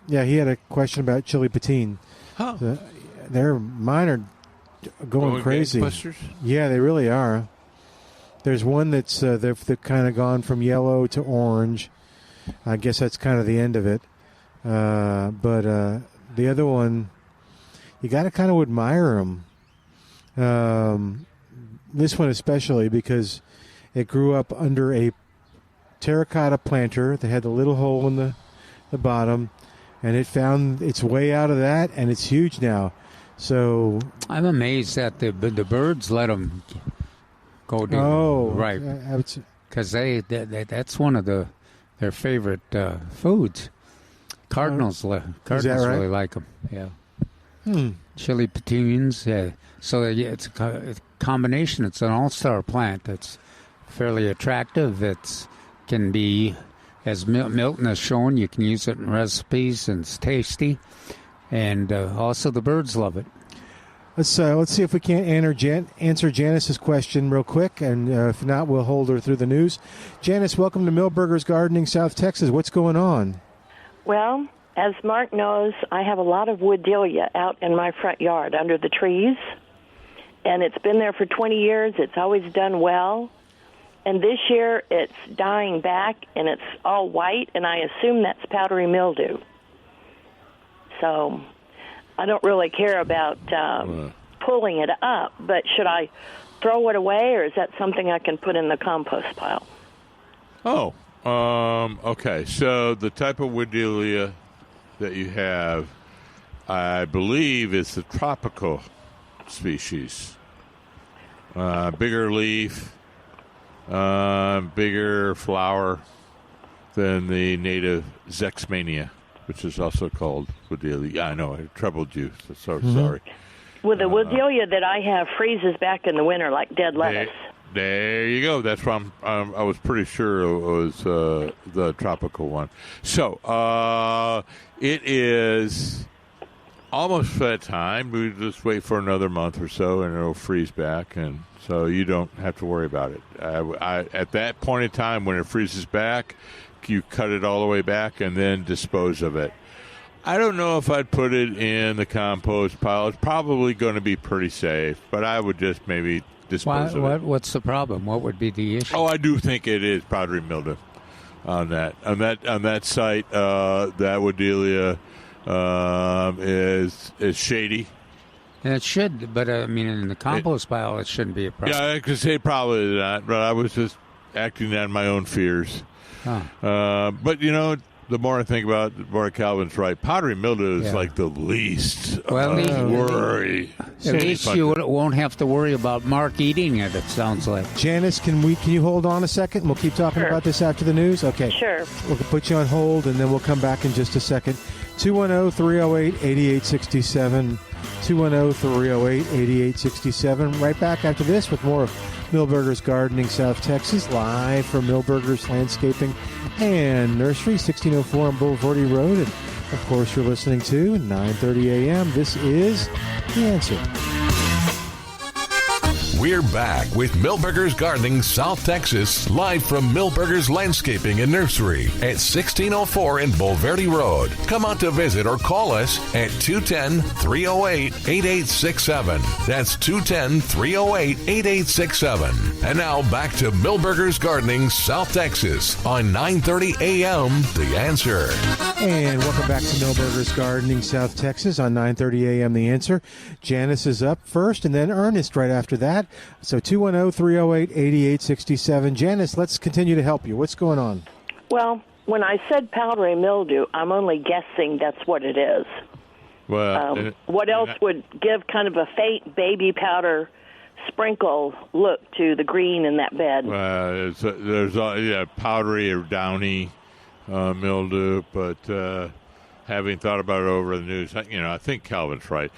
yeah, he had a question about chili patine. Huh. Mine are going crazy. Gangbusters? Yeah, they really are. There's one that's they've kind of gone from yellow to orange. I guess that's kind of the end of it. But the other one, you got to kind of admire them. This one especially because it grew up under a terracotta planter that had the little hole in the bottom, and it found its way out of that, and it's huge now. So I'm amazed that the birds let them go do right, because that's one of their favorite foods. Cardinals really like them. Yeah. Chili petunias. Yeah. So it's a combination. It's an all-star plant. That's fairly attractive. It can be, as Milton has shown, you can use it in recipes, and it's tasty. And also the birds love it. Let's see if we can't answer Janice's question real quick, and if not, we'll hold her through the news. Janice, welcome to Millburgers Gardening, South Texas. What's going on? Well, as Mark knows, I have a lot of wooddelia out in my front yard under the trees, and it's been there for 20 years. It's always done well, and this year it's dying back, and it's all white, and I assume that's powdery mildew. So I don't really care about pulling it up, but should I throw it away, or is that something I can put in the compost pile? Oh, okay. So the type of wooddelia that you have, I believe, is the tropical species. Bigger leaf, bigger flower than the native Zexmania, which is also called wooddelia. Yeah, I know, I troubled you, so sorry. Well, the wooddelia that I have freezes back in the winter like dead lettuce. There you go. That's why I was pretty sure it was the tropical one. So it is almost that time. We just wait for another month or so, and it'll freeze back, and so you don't have to worry about it. At that point in time, when it freezes back, you cut it all the way back and then dispose of it. I don't know if I'd put it in the compost pile. It's probably going to be pretty safe, but I would just maybe dispose of it. What's the problem? What would be the issue? Oh, I do think it is powdery mildew on that site. That wooddelia is shady. And it should, but I mean, in the compost pile, it shouldn't be a problem. Yeah, I could say probably not, but I was just acting on my own fears. Huh. But the more I think about it, the more Calvin's right. Powdery mildew is like the least worry. At least you won't have to worry about Mark eating it, it sounds like. Janice, can you hold on a second? We'll keep talking about this after the news. Okay. Sure. We'll put you on hold, and then we'll come back in just a second. 210-308-8867. 210-308-8867. Right back after this with more of Millburgers Gardening, South Texas, live from Millburgers Landscaping and Nursery, 1604 on Boulevardy Road. And, of course, you're listening to 9:30 a.m. This is The Answer. We're back with Milberger's Gardening South Texas, live from Milberger's Landscaping and Nursery at 1604 in Bulverde Road. Come out to visit or call us at 210-308-8867. That's 210-308-8867. And now back to Milberger's Gardening South Texas on 930 AM The Answer. And welcome back to Milberger's Gardening South Texas on 930 AM The Answer. Janice is up first and then Ernest right after that. So 210-308-8867. Janice, let's continue to help you. What's going on? Well, when I said powdery mildew, I'm only guessing that's what it is. Well, what else would give kind of a faint baby powder sprinkle look to the green in that bed? There's powdery or downy mildew, but having thought about it over the news, I think Calvin's right.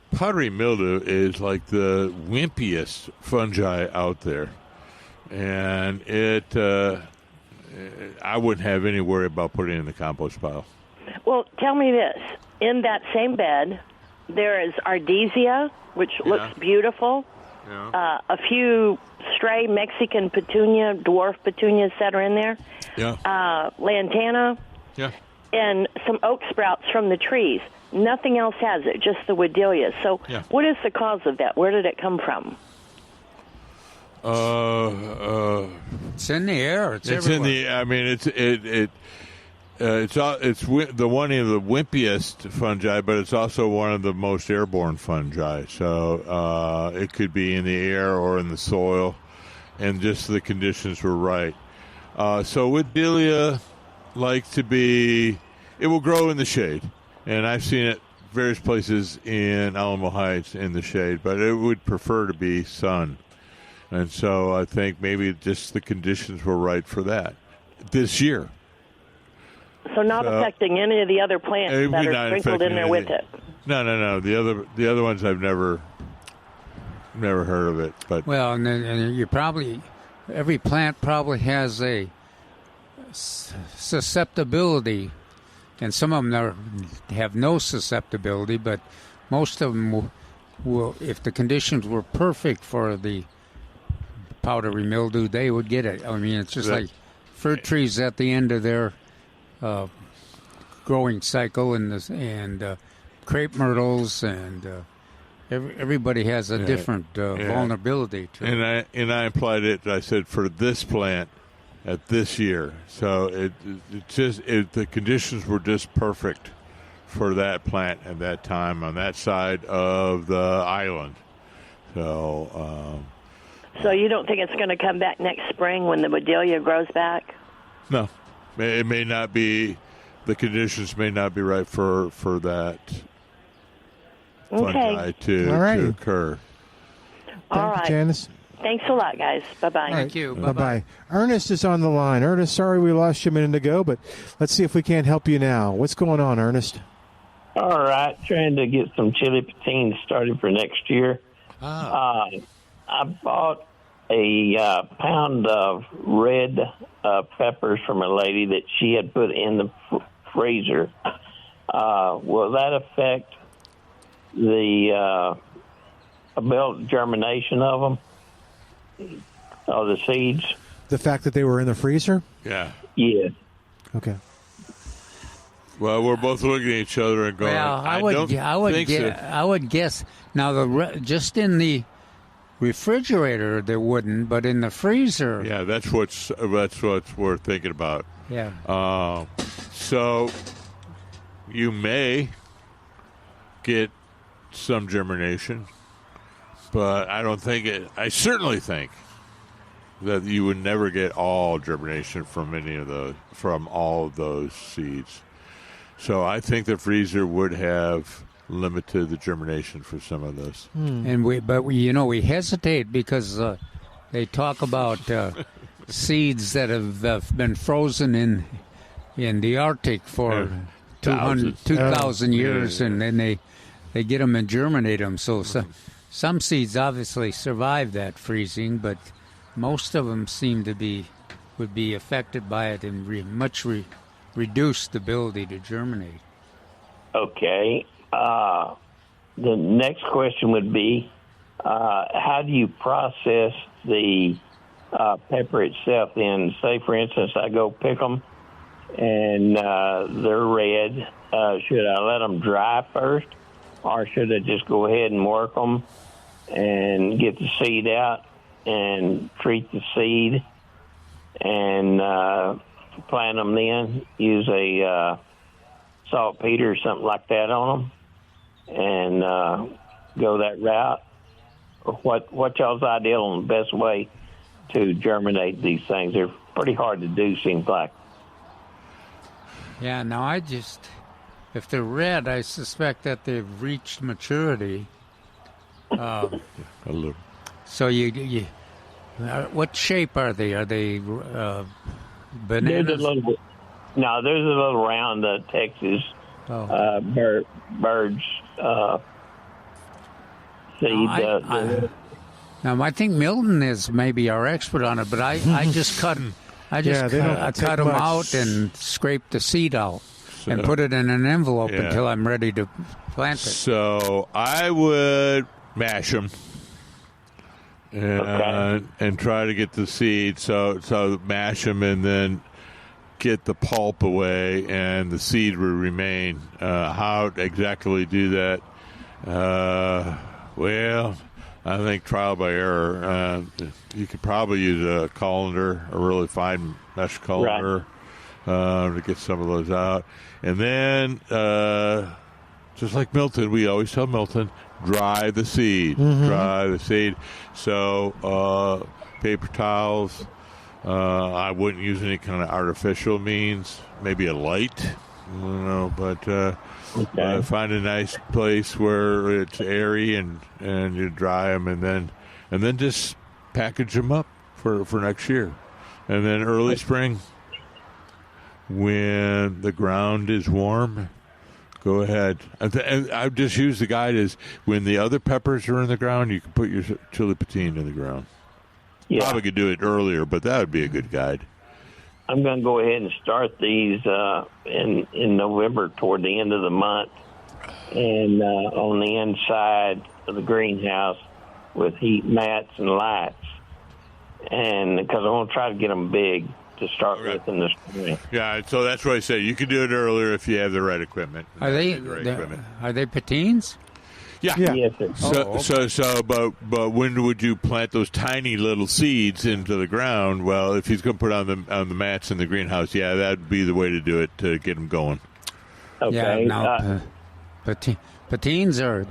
Powdery mildew is like the wimpiest fungi out there, and I wouldn't have any worry about putting it in the compost pile. Well, tell me this. In that same bed, there is ardesia, which looks beautiful, a few stray Mexican petunia, dwarf petunias that are in there, lantana, and some oak sprouts from the trees. Nothing else has it, just the woodillas. So what is the cause of that? Where did it come from? It's in the air. It's everywhere. In the. I mean, it's the one of the wimpiest fungi, but it's also one of the most airborne fungi. So it could be in the air or in the soil, and just the conditions were right. So woodillia likes to be. It will grow in the shade. And I've seen it various places in Alamo Heights in the shade, but it would prefer to be sun. And so I think maybe just the conditions were right for that this year. So not affecting any of the other plants that are sprinkled in there with it? No. The other ones I've never heard of it. But well, and you probably, every plant probably has a susceptibility. And some of them have no susceptibility, but most of them will, if the conditions were perfect for the powdery mildew, they would get it. I mean, it's just like fruit trees at the end of their growing cycle, and crepe myrtles, and everybody has a different vulnerability to it. And I implied it. I said for this plant. At this year, so the conditions were just perfect for that plant at that time on that side of the island. So, so you don't think it's going to come back next spring when the woodillia grows back? No, it may not be. The conditions may not be right for that fungi to occur. Thank you, Janice. Thanks a lot, guys. Bye-bye. Thank you. Bye-bye. Ernest is on the line. Ernest, sorry we lost you a minute ago, but let's see if we can't help you now. What's going on, Ernest? All right. Trying to get some chili patines started for next year. I bought a pound of red peppers from a lady that she had put in the freezer. Will that affect the germination of them? Oh, the seeds. The fact that they were in the freezer? Yeah. Yeah. Okay. Well, we're both looking at each other and going, well, I would guess. Now, just in the refrigerator, they wouldn't, but in the freezer. Yeah, that's what we're thinking about. Yeah. So you may get some germination. But I certainly think that you would never get all germination from all of those seeds. So I think the freezer would have limited the germination for some of this. And we hesitate because they talk about seeds that have been frozen in the Arctic for 2,000 years, and then they get them and germinate them. So some seeds obviously survive that freezing, but most of them would be affected by it and reduce the ability to germinate. Okay. The next question would be, how do you process the pepper itself? Then, say for instance, I go pick them and they're red. Should I let them dry first, or should I just go ahead and work them and get the seed out and treat the seed and plant them? Then use a saltpeter or something like that on them and go that route. Or what y'all's ideal on the best way to germinate these things? They're pretty hard to do, seems like. Yeah, no, if they're red, I suspect that they've reached maturity. A little. So what shape are they? Are they bananas? There's a little round Texas birds seed. Now, I think Milton is maybe our expert on it, but I just cut them. I cut them out and scrape the seed out and put it in an envelope until I'm ready to plant it. So I would mash them and try to get the seed. So mash them and then get the pulp away, and the seed will remain. How exactly do that? Well, I think trial by error. You could probably use a colander, a really fine mesh colander, to get some of those out. And then, just like Milton, we always tell Milton, dry the seed. Mm-hmm. Dry the seed. So paper towels. I wouldn't use any kind of artificial means. Maybe a light, but find a nice place where it's airy and you dry them, and then just package them up for next year. And then early spring, when the ground is warm, go ahead. And I've just used the guide as when the other peppers are in the ground, you can put your chili patine in the ground. Yeah. Probably could do it earlier, but that would be a good guide. I'm going to go ahead and start these in November toward the end of the month, and on the inside of the greenhouse with heat mats and lights, and because I want to try to get them big to start with in the spring. Yeah, so that's what I said. You can do it earlier if you have the right equipment. Are they patines? Yeah. Yes, sir. So, but when would you plant those tiny little seeds into the ground? Well, if he's going to put on the mats in the greenhouse, that'd be the way to do it to get them going. Okay. Yeah. Now, patines are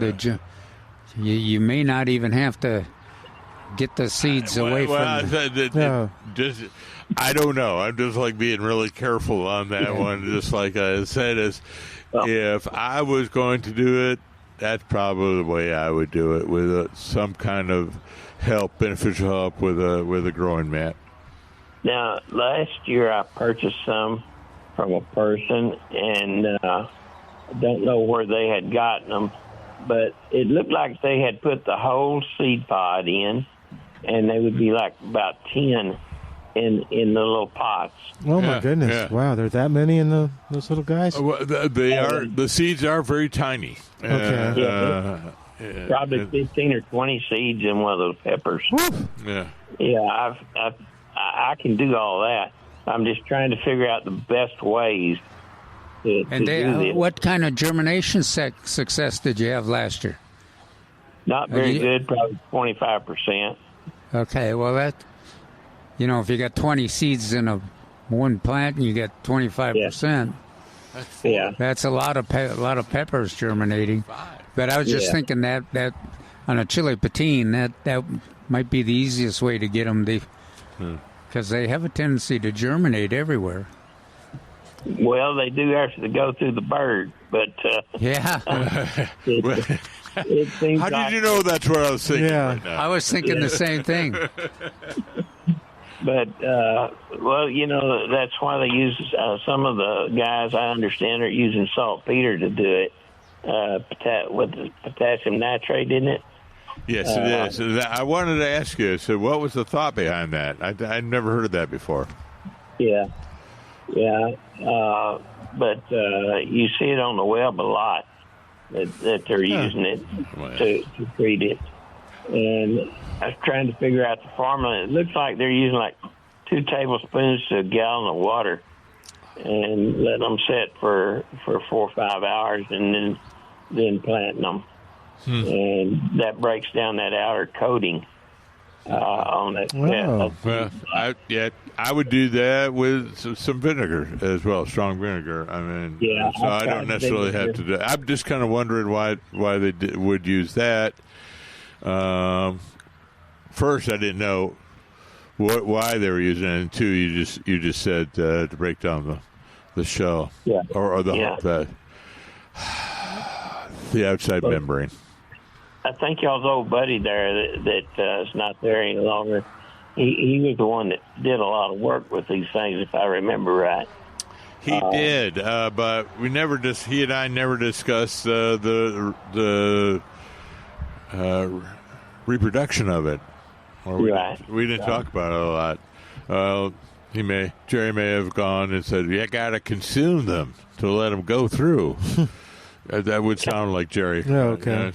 you may not even have to get the seeds away from them. I don't know. I'm just like being really careful on that one. Just like I said, if I was going to do it, that's probably the way I would do it, with some kind of beneficial help with a growing mat. Now, last year I purchased some from a person, and I don't know where they had gotten them, but it looked like they had put the whole seed pod in, and they would be like about 10 in the little pots. Oh my goodness! Yeah. Wow, there are that many in those little guys. Well, they are. The seeds are very tiny. Okay. Probably 15 or 20 seeds in one of those peppers. Yeah. Yeah, I can do all that. I'm just trying to figure out the best ways to do this. What kind of germination success did you have last year? Not very good, probably 25%. Okay, well if you got 20 seeds in one plant and you get 25%, that's a lot of peppers germinating. But I was just thinking that on a chili patine, that might be the easiest way to get them, because they have a tendency to germinate everywhere. Well, they do actually go through the bird, but it seems how did you know that's what I was thinking right now? I was thinking the same thing. But, that's why they use, some of the guys I understand are using saltpeter to do it, with the potassium nitrate, isn't it? Yes, it is. I wanted to ask you, so what was the thought behind that? I'd never heard of that before. Yeah. But you see it on the web a lot, that they're using it to treat it. And I was trying to figure out the formula. It looks like they're using like 2 tablespoons to a gallon of water, and let them set for 4 or 5 hours, and then planting them. And that breaks down that outer coating on that. Wow. Well, I would do that with some vinegar as well, strong vinegar. I mean, Yeah, so I don't necessarily have to do. I'm just kind of wondering why they would use that. First, I didn't know why they were using it, and two, you just said to break down the shell, or the outside membrane. I think y'all's old buddy there that is not there any longer. He was the one that did a lot of work with these things, if I remember right. He did, but he and I never discussed the reproduction of it. Or we didn't talk about it a lot. Jerry may have gone and said, "You got to consume them to let them go through." That would sound like Jerry. Oh, okay.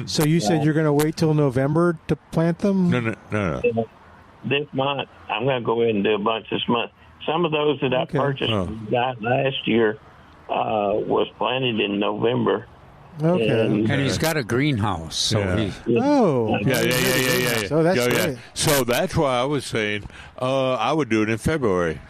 So you said you're going to wait till November to plant them? No. This month, I'm going to go ahead and do a bunch this month. Some of those that I purchased last year was planted in November. Okay. And he's got a greenhouse, so yeah. Yeah. So that's great. So that's why I was saying I would do it in February.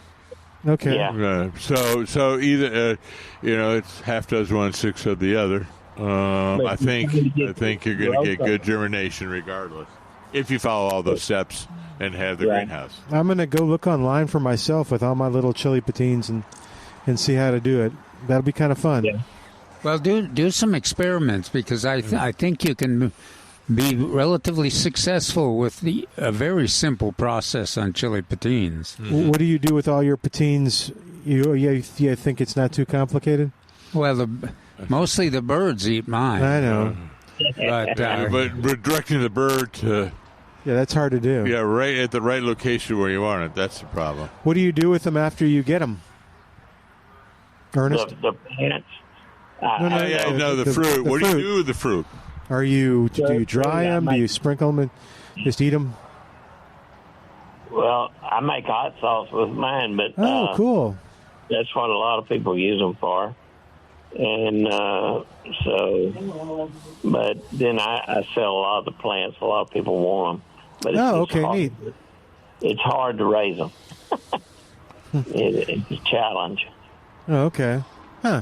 Okay. Yeah. So either it's half dozen one, six of the other. I think you're going to get good germination regardless if you follow all those steps and have the greenhouse. I'm going to go look online for myself with all my little chili patines and see how to do it. That'll be kind of fun. Yeah. Well, do some experiments, because I think you can be relatively successful with a very simple process on chili patines. Mm-hmm. What do you do with all your patines? You think it's not too complicated? Well, mostly the birds eat mine. I know. But directing the bird to... Yeah, that's hard to do. Yeah, right at the right location where you want it. That's the problem. What do you do with them after you get them, Ernest? The plants. The fruit. What do you do with the fruit? Do you dry them? Do you sprinkle them and just eat them? Well, I make hot sauce with mine, but cool. That's what a lot of people use them for. And but then I sell a lot of the plants. A lot of people want them. But it's neat. It's hard to raise them. It's a challenge. Oh, okay. Huh.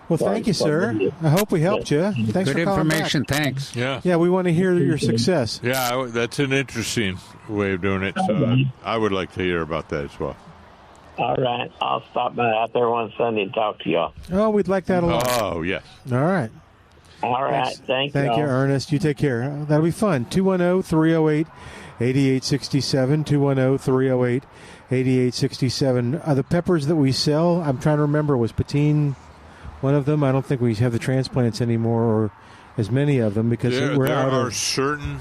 Well, thank you, sir. I hope we helped you. Thanks Good for calling information. back. Thanks. Yeah, we want to hear your success. Yeah, that's an interesting way of doing it. So I would like to hear about that as well. All right. I'll stop by out there one Sunday and talk to y'all. Oh, we'd like that a lot. Oh, yes. All right. All right. Thank you, Ernest. You take care. That'll be fun. 210-308-8867. 210-308-8867. The peppers that we sell, I'm trying to remember, was Patine one of them? I don't think we have the transplants anymore, or as many of them, because there are certain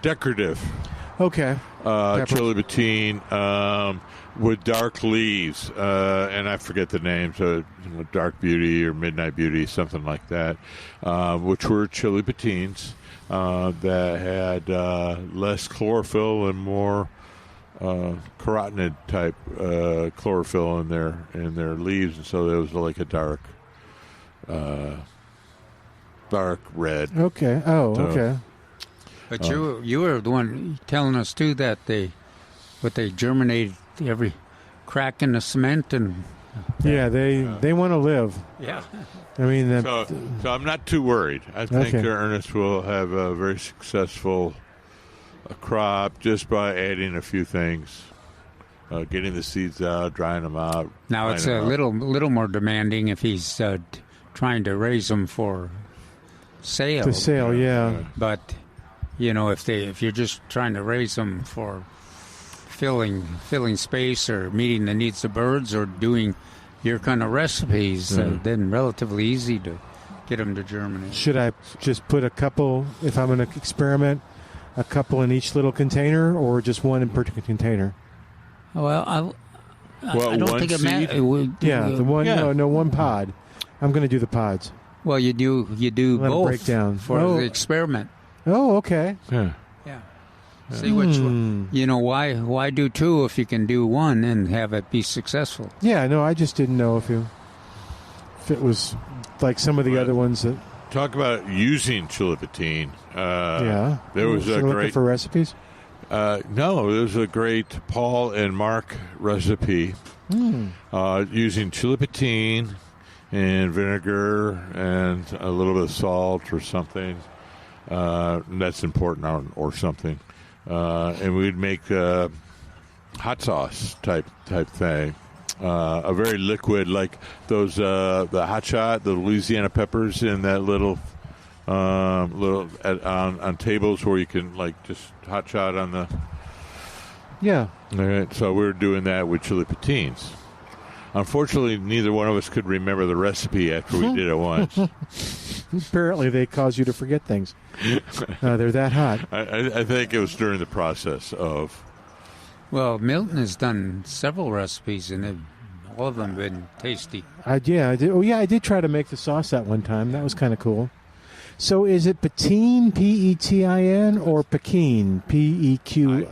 decorative chili patine with dark leaves, and I forget the name, so Dark Beauty or Midnight Beauty, something like that, which were chili patines that had less chlorophyll and more carotenoid type chlorophyll in their leaves, and so there was like a dark red. Okay. Okay. But you were the one telling us too that they germinate every crack in the cement, and they want to live. Yeah. I mean, so I'm not too worried. I think Ernest will have a very successful crop just by adding a few things, getting the seeds out, drying them out. Now it's a little more demanding if he's trying to raise them for sale. To sale, yeah. But if you're just trying to raise them for filling space or meeting the needs of birds or doing your kind of recipes, then relatively easy to get them to germinate. Should I just put a couple, if I'm going to experiment, a couple in each little container, or just one in per container? Well, I don't think it matters. The one. No, one pod. I'm going to do the pods. Well, you do Let 'em both break down. for Oh. the experiment. Oh, okay. Yeah. Yeah. See which one. Why do two if you can do one and have it be successful? Yeah, no, I just didn't know if it was like some of the other ones that. Talk about using chilipatine. Yeah. There was So a looking great. for recipes. No, there was a great Paul and Mark recipe using chilipatine and vinegar and a little bit of salt or something. That's important, or something. And we'd make hot sauce type thing. A very liquid, like those the hot shot, the Louisiana peppers in that little on tables where you can like just hot shot on the. Yeah. All right, so we were doing that with chilipatines. Unfortunately, neither one of us could remember the recipe after we did it once. Apparently, they cause you to forget things. They're that hot. I think it was during the process of. Well, Milton has done several recipes, and all of them have been tasty. I did. Oh, yeah, I did try to make the sauce that one time. That was kind of cool. So is it Petin, P-E-T-I-N, or Pekin, P-E-Q?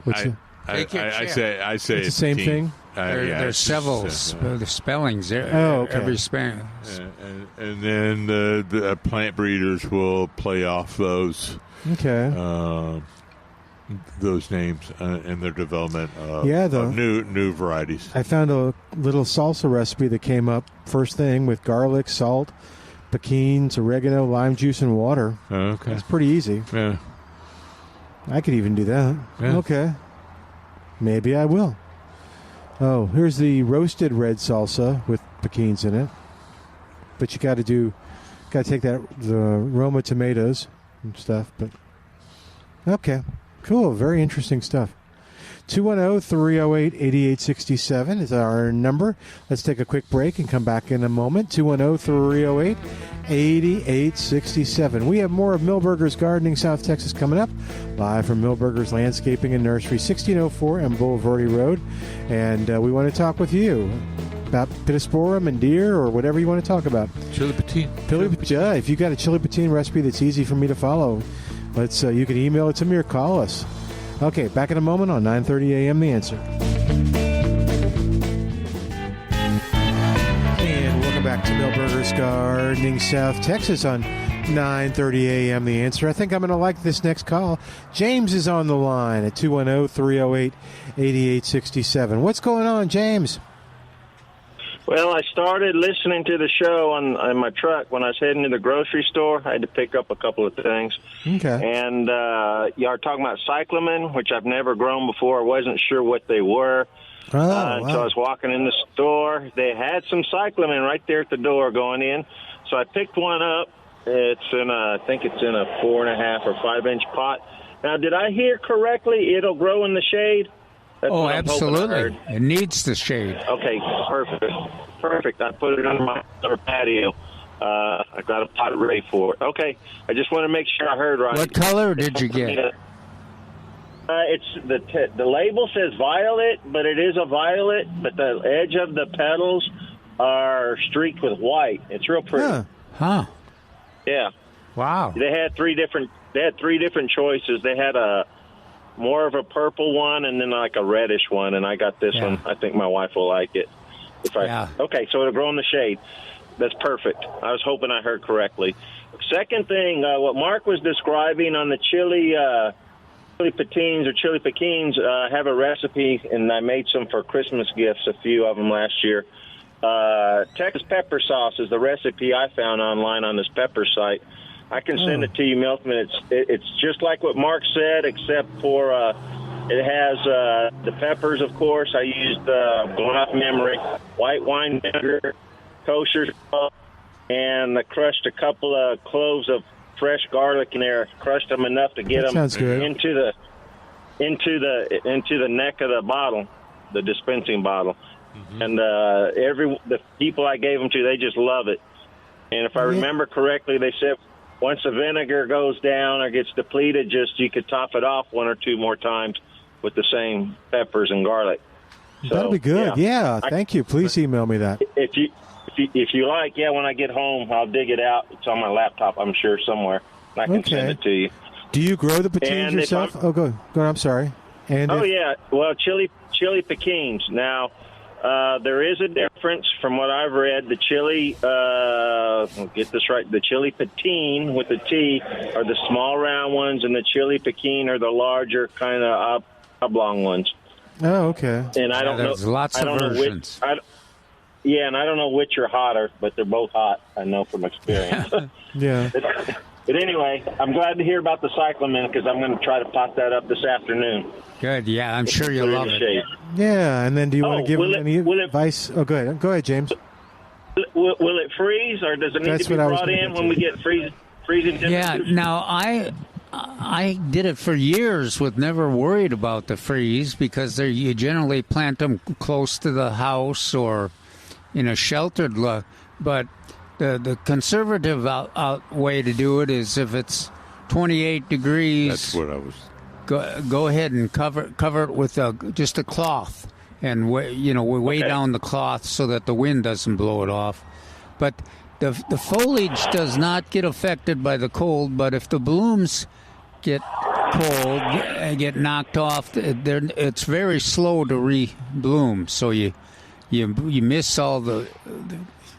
I say It's the same Petin. thing? There's several the spellings. Oh, okay. Every spelling. And then the plant breeders will play off those names in their development of new varieties. I found a little salsa recipe that came up first thing with garlic, salt, pekins, oregano, lime juice, and water. Okay. That's pretty easy. Yeah. I could even do that. Yeah. Okay. Maybe I will. Oh, here's the roasted red salsa with pekins in it. But you got to take the Roma tomatoes and stuff. But okay, cool, very interesting stuff. 210-308-8867 is our number. Let's take a quick break and come back in a moment. 210-308-8867. We have more of Milberger's Gardening South Texas coming up, live from Milberger's Landscaping and Nursery, 1604 and Boulevardy Road. And we want to talk with you about pittosporum and deer or whatever you want to talk about. Chilipatine. Yeah, if you got a chilipatine recipe that's easy for me to follow, you can email it to me or call us. Okay, back in a moment on 9:30 a.m. The Answer. And welcome back to Milberger's Gardening South Texas on 9:30 a.m. The Answer. I think I'm going to like this next call. James is on the line at 210-308-8867. What's going on, James? Well, I started listening to the show on my truck when I was heading to the grocery store. I had to pick up a couple of things. Okay. And you are talking about cyclamen, which I've never grown before. I wasn't sure what they were. Wow. So I was walking in the store. They had some cyclamen right there at the door going in. So I picked one up. I think it's in a 4.5 or 5 inch pot. Now, did I hear correctly? It'll grow in the shade? That's what I'm hoping I absolutely. heard. It needs the shade. Okay, perfect. I put it on my other patio. I got a pot ready for it. Okay, I just want to make sure I heard right. What color did you get? It's the label says violet, but it is a violet. But the edge of the petals are streaked with white. It's real pretty. Huh. Yeah. Wow. They had three different choices. They had a more of a purple one and then like a reddish one, and I got this one. I think my wife will like it. Okay, so it'll grow in the shade. That's perfect. I was hoping I heard correctly. Second thing, what Mark was describing on the chili patines or chili pekins, I have a recipe, and I made some for Christmas gifts, a few of them last year. Texas pepper sauce is the recipe I found online on this pepper site. I can send it to you, Milton. It's just like what Mark said, except for it has the peppers, of course. I used, going off memory, white wine vinegar, kosher salt, and I crushed a couple of cloves of fresh garlic in there. Crushed them enough to get them into the neck of the bottle, the dispensing bottle. Mm-hmm. And the people I gave them to, they just love it. And if I remember correctly, they said once the vinegar goes down or gets depleted, you could top it off 1 or 2 more times with the same peppers and garlic. So, that'll be good. Yeah, thank you. Please email me that. If you if you like, when I get home, I'll dig it out. It's on my laptop, I'm sure, somewhere. I can send it to you. Do you grow the pekins yourself? Oh, go. I'm sorry. And yeah. Well, chili pekins. Now, there is a difference from what I've read. The chili, I'll get this right, the chili petine with the T are the small round ones, and the chili pekin are the larger kind of oblong ones. Oh, okay. And I don't know. There's lots of versions. And I don't know which are hotter, but they're both hot. I know from experience. Yeah. But anyway, I'm glad to hear about the cyclamen because I'm going to try to pot that up this afternoon. Good. Yeah, I'm sure you'll love it. Yeah, and then do you want to give any advice? Oh, go ahead, James. Will it freeze, or does it need to be brought in when we get freezing temperatures? Yeah. Now I did it for years with never worried about the freeze because you generally plant them close to the house or in a sheltered look. But the conservative way to do it is if it's 28 degrees. That's what I was. Go ahead and cover it with just a cloth, and weigh down the cloth so that the wind doesn't blow it off. But the foliage does not get affected by the cold. But if the blooms get cold and get knocked off, it's very slow to re-bloom. So you miss all the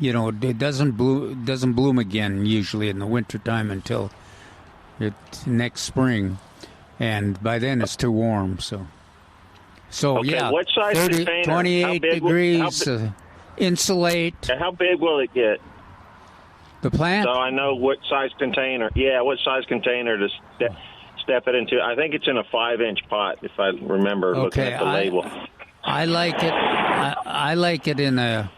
it doesn't bloom again usually in the wintertime until next spring. And by then it's too warm, so yeah. What size container? 28 degrees, insulate. How big will it get? The plant? So I know what size container. Yeah, what size container to step it into. I think it's in a 5-inch pot, if I remember looking at the label. I like it. I like it in a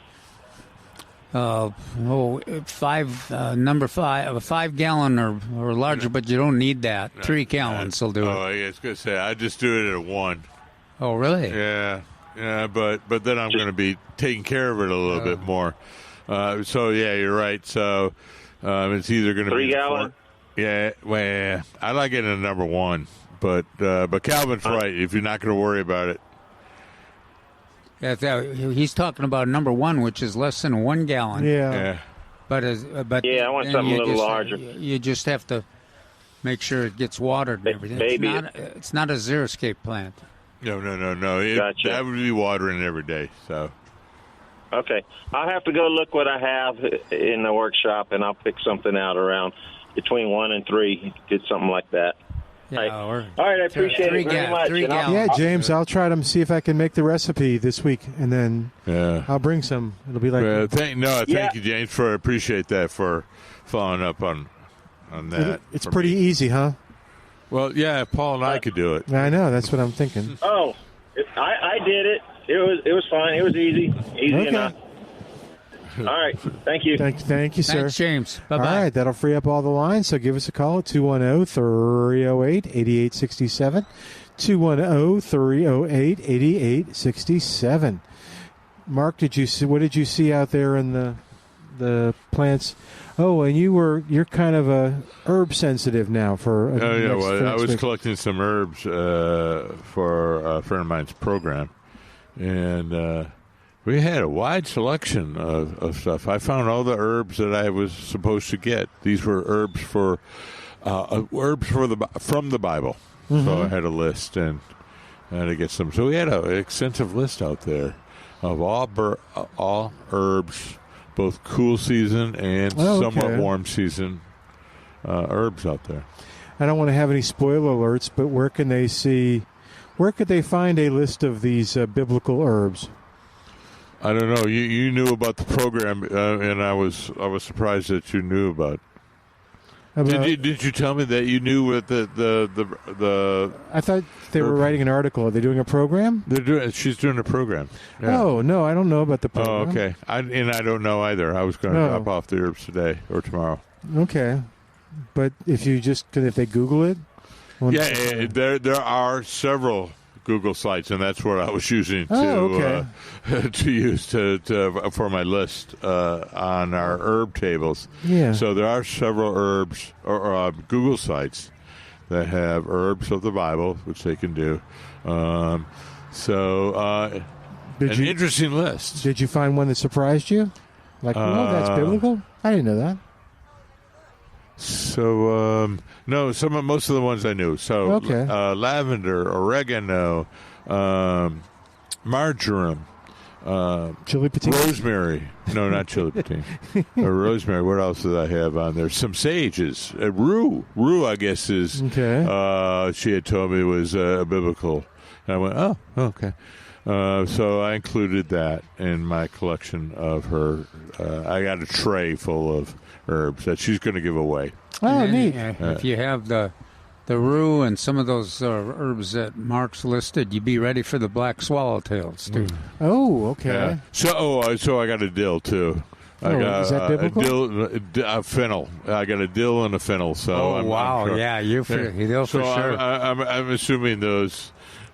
5-gallon or larger, but you don't need that. 3 gallons will do it. Oh, yeah, I was going to say, I just do it at 1. Oh, really? Yeah, but then I'm going to be taking care of it a little bit more. So, yeah, you're right. So it's either going to be 3 gallon? Yeah, well, I like it in number 1. But Calvin's right. If you're not going to worry about it. He's talking about number 1, which is less than 1 gallon. Yeah. But I want something a little larger. You just have to make sure it gets watered and everything. It's not a xeriscape plant. No. Gotcha. That would be watering every day. So. Okay. I'll have to go look what I have in the workshop, and I'll pick something out around between 1 and 3. Get something like that. Yeah, all right, I appreciate it very much. Yeah, James, I'll try to see if I can make the recipe this week, and then I'll bring some. It'll be like thank you, James, for appreciate that for following up on that. It's pretty easy, huh? Well, yeah, Paul and I could do it. I know, that's what I'm thinking. Oh, I did it. It was fine. It was easy enough. All right. Thank you. Thank you, sir. Thanks, James. Bye-bye. All right, that'll free up all the lines, so give us a call at 210-308-8867. 210-308-8867. Mark, what did you see out there in the plants? Oh, and you're kind of a herb sensitive now for I was collecting some herbs for a friend of mine's program, and we had a wide selection of stuff. I found all the herbs that I was supposed to get. These were herbs from the Bible. Mm-hmm. So I had a list and I had to get some. So we had an extensive list out there of all herbs, both cool season and somewhat warm season herbs out there. I don't want to have any spoiler alerts, but where could they find a list of these biblical herbs? I don't know. You knew about the program, and I was surprised that you knew about. Did you tell me that you knew what the? I thought they were writing an article. Are they doing a program? She's doing a program. Yeah. Oh no, I don't know about the program. Oh, okay. I don't know either. I was going to drop off the herbs today or tomorrow. Okay, but if they Google it. There are several Google sites, and that's what I was using to use for my list on our herb tables. Yeah. So there are several herbs or Google sites that have herbs of the Bible, which they can do. Interesting list. Did you find one that surprised you? Like, that's biblical? I didn't know that. So, no, most of the ones I knew. So, lavender, oregano, marjoram, chili patine, rosemary. No, not chili patine. Rosemary. What else did I have on there? Some sages. Rue. Rue, I guess, is. Okay. She had told me was biblical. And I went, oh, okay. So I included that in my collection of her. I got a tray full of herbs that she's going to give away. Oh, neat. If you have the rue and some of those herbs that Mark's listed, you'd be ready for the black swallowtails, too. Oh, okay. Yeah. So I got a dill, too. I got is that biblical? A fennel. I got a dill and a fennel. So wow. I'm sure. Yeah, you'll for sure. I'm assuming those...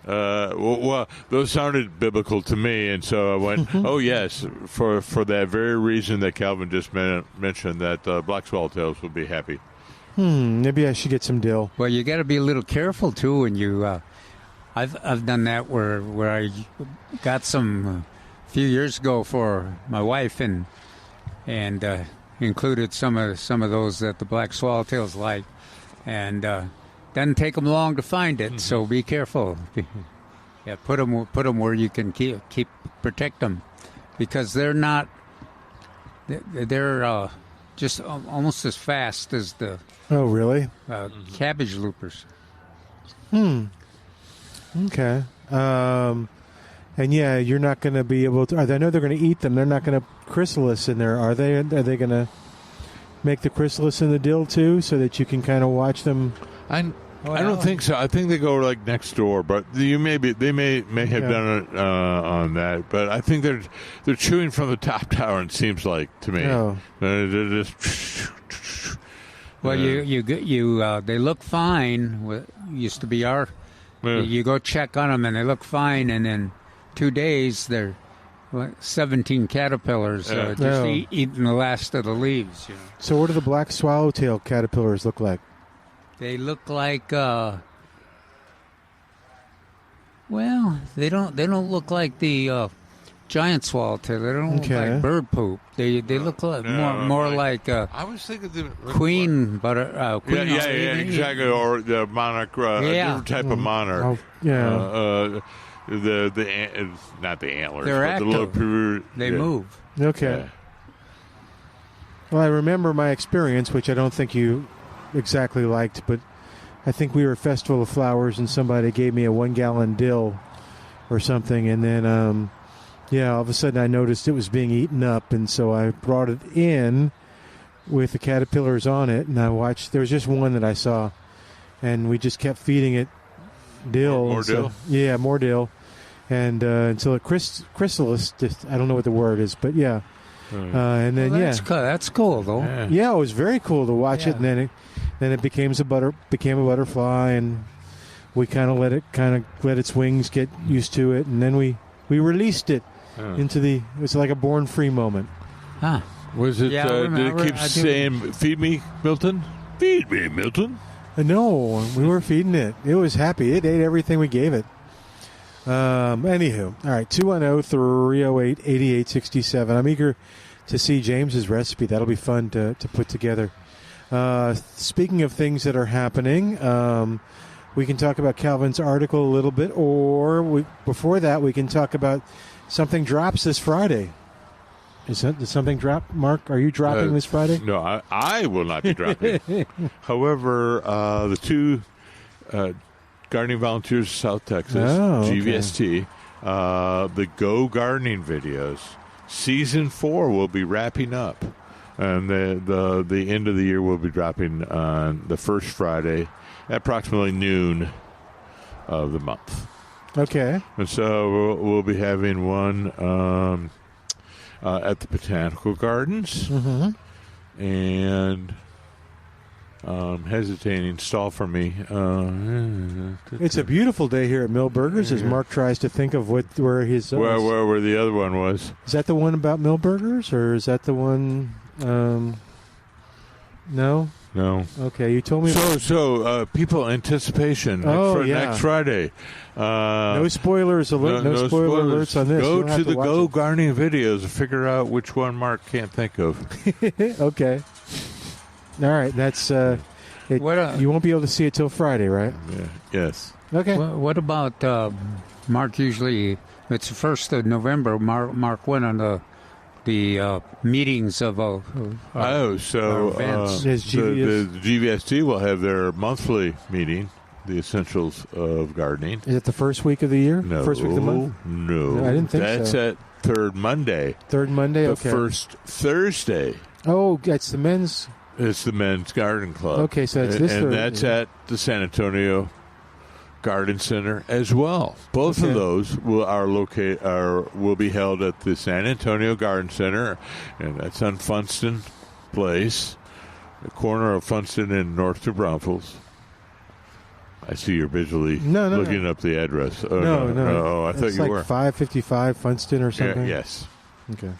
those sounded biblical to me, and so I went, oh, yes, for that very reason that Calvin just mentioned, that black swallowtails will be happy. Maybe I should get some dill. Well, you got to be a little careful, too, when you... I've done that where I got some a few years ago for my wife and included some of those that the black swallowtails like, and doesn't take them long to find it, so be careful. Yeah, put them where you can keep protect them, because they're not. They're just almost as fast as the. Oh, really? Cabbage loopers. Okay. And yeah, you're not going to be able to. I know they're going to eat them. They're not going to chrysalis in there, are they? Are they going to make the chrysalis in the dill too, so that you can kind of watch them? I don't think so. I think they go like next door, but they may have done it on that. But I think they're chewing from the top tower. It seems like to me. Oh. They're just. Well, they look fine. Used to be our. You go check on them and they look fine, and in 2 days they're 17 caterpillars eating the last of the leaves. You know. So what do the black swallowtail caterpillars look like? They look like they don't look like the giant swallowtail. They don't look like bird poop. They look like more like I was thinking the queen butter. Queen exactly, or the monarch, a different type of monarch. Not the antlers, they're but active. the little they move. Okay. Yeah. Well, I remember my experience, which I don't think you exactly liked, but I think we were at Festival of Flowers and somebody gave me a 1-gallon dill or something, and then all of a sudden I noticed it was being eaten up, and so I brought it in with the caterpillars on it, and I watched. There was just one that I saw, and we just kept feeding it dill. More dill? Yeah, more dill, and until it chrysalis. I don't know what the word is, but yeah. And then that's cool though. Yeah, it was very cool to watch it, and then it became a butterfly, and we kind of let its wings get used to it, and then we released it into it was like a born free moment. Huh. Was it? Did it keep saying, "Feed me, Milton"? Feed me, Milton. No, we were feeding it. It was happy. It ate everything we gave it. Anywho, all right, 210-308-8867. I'm eager to see James's recipe. That'll be fun to put together. Speaking of things that are happening, we can talk about Calvin's article a little bit, or before that, we can talk about something drops this Friday. Does something drop, Mark? Are you dropping this Friday? No, I will not be dropping. However, the two Gardening Volunteers of South Texas, GVST, the Go Gardening videos, Season 4 will be wrapping up. And the end of the year will be dropping on the first Friday at approximately noon of the month. Okay. And so we'll be having one at the Botanical Gardens. And hesitating, stall for me. It's a beautiful day here at Millburgers as Mark tries to think of where his... Where the other one was. Is that the one about Millburgers, or is that the one... no? No. Okay, you told me. So people, anticipation for next Friday. No spoilers alert. No spoiler alerts on this. Go to the Go Gardening videos and figure out which one Mark can't think of. Okay. All right. That's you won't be able to see it till Friday, right? Yeah. Yes. Okay. What about Mark? Usually, it's the 1st of November. Mark went on the meetings of events. The GVST will have their monthly meeting, the Essentials of Gardening. Is it the first week of the year? No. First week of the month? No. I didn't think That's so. at third Monday. Third Monday, the okay. First Thursday. Oh, it's the men's. It's the Men's Garden Club. Okay, so it's this and Thursday. that's at the San Antonio Garden Center as well. Both of those will be held at the San Antonio Garden Center, and that's on Funston Place, the corner of Funston and North New Braunfels. I see you're visually looking up the address. Oh, no. Oh, I thought you like were. 555 Funston or something? Yes. Okay.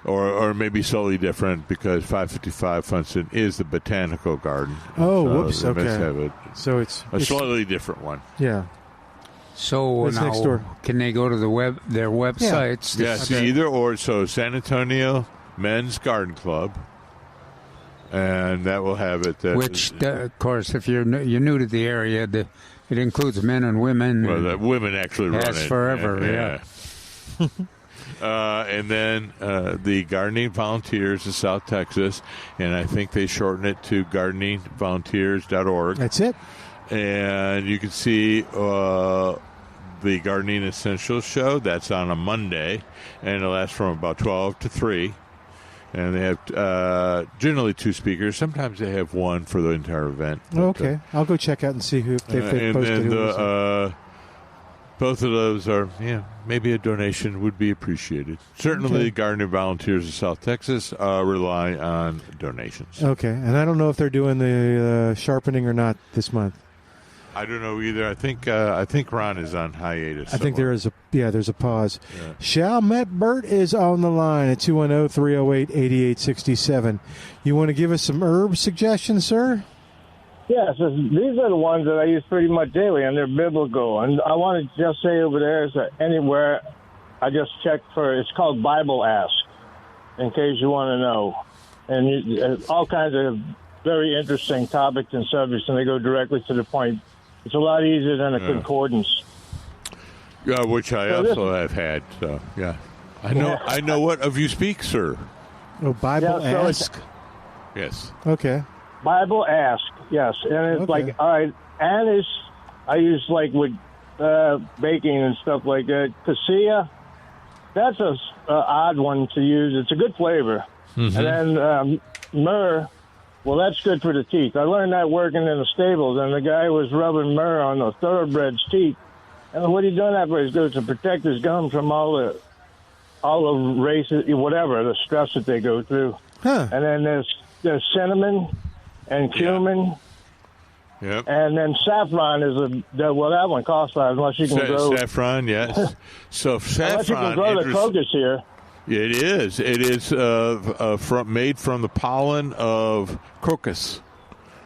Or maybe slightly different because 555 Funston is the botanical garden. Oh, so whoops. they must Okay. have So it's a slightly different one. Yeah. So It's now, next door. can they go to their websites? Yes, either or. So San Antonio Men's Garden Club, and that will have it. Which, of course, if you're new to the area, it includes men and women. Well, the women actually run it. Forever, yeah. And then the Gardening Volunteers of South Texas, and I think they shorten it to gardeningvolunteers.org. That's it. And you can see the Gardening Essentials show. That's on a Monday, and it lasts from about 12 to 3. And they have generally 2 speakers. Sometimes they have one for the entire event. Okay. I'll go check out and see who they posted. And both of those are, maybe a donation would be appreciated. Certainly, Gardening Volunteers of South Texas rely on donations. Okay. And I don't know if they're doing the sharpening or not this month. I don't know either. I think Ron is on hiatus. I think there's a pause. Yeah. Chalmette Burt is on the line at 210-308-8867. You want to give us some herb suggestions, sir? Yes, these are the ones that I use pretty much daily, and they're biblical. And I want to just say over there is that anywhere I just check for, it's called Bible Ask, in case you want to know. And all kinds of very interesting topics and subjects, and they go directly to the point. It's a lot easier than a concordance. Yeah, which I also have had. So yeah, I know what of you speak, sir. Oh, Bible Ask. Yes. Okay. Bible Ask. Yes, and it's like, all right, anise I use like with baking and stuff like that. Cassia, that's a odd one to use. It's a good flavor. Mm-hmm. And then myrrh. Well, that's good for the teeth. I learned that working in the stables, and the guy was rubbing myrrh on the thoroughbred's teeth. And what he done that for is to protect his gums from all the races, whatever, the stress that they go through. Huh. And then there's cinnamon and cumin. Yep. And then saffron is that one costs unless you can grow. Saffron, yes. So saffron. Unless you can grow the crocus here. It is. It is made from the pollen of crocus,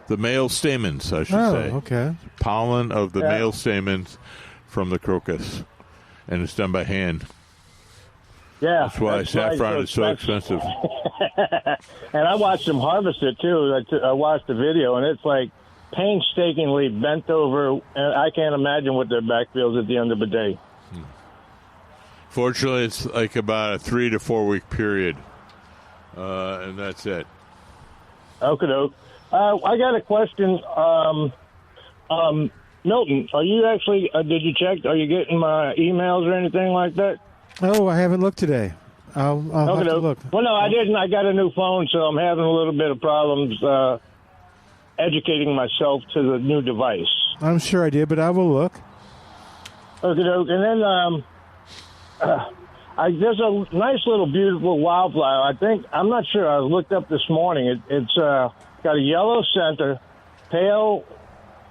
the male stamens, I should say. Oh, okay. Pollen of the male stamens from the crocus, and it's done by hand. Yeah, that's why saffron is so expensive. And I watched them harvest it too. I watched the video, and it's like painstakingly bent over, and I can't imagine what their back feels at the end of the day. Fortunately, it's like about a 3 to 4 week period, and that's it. Okey-doke. I got a question. Milton, are you actually, did you check, are you getting my emails or anything like that? Oh, I haven't looked today. I'll have to look. Well, no, I didn't. I got a new phone, so I'm having a little bit of problems educating myself to the new device. I'm sure I did, but I will look. Okey-doke. And then there's a nice little beautiful wildflower. I'm not sure. I looked up this morning. It's got a yellow center, pale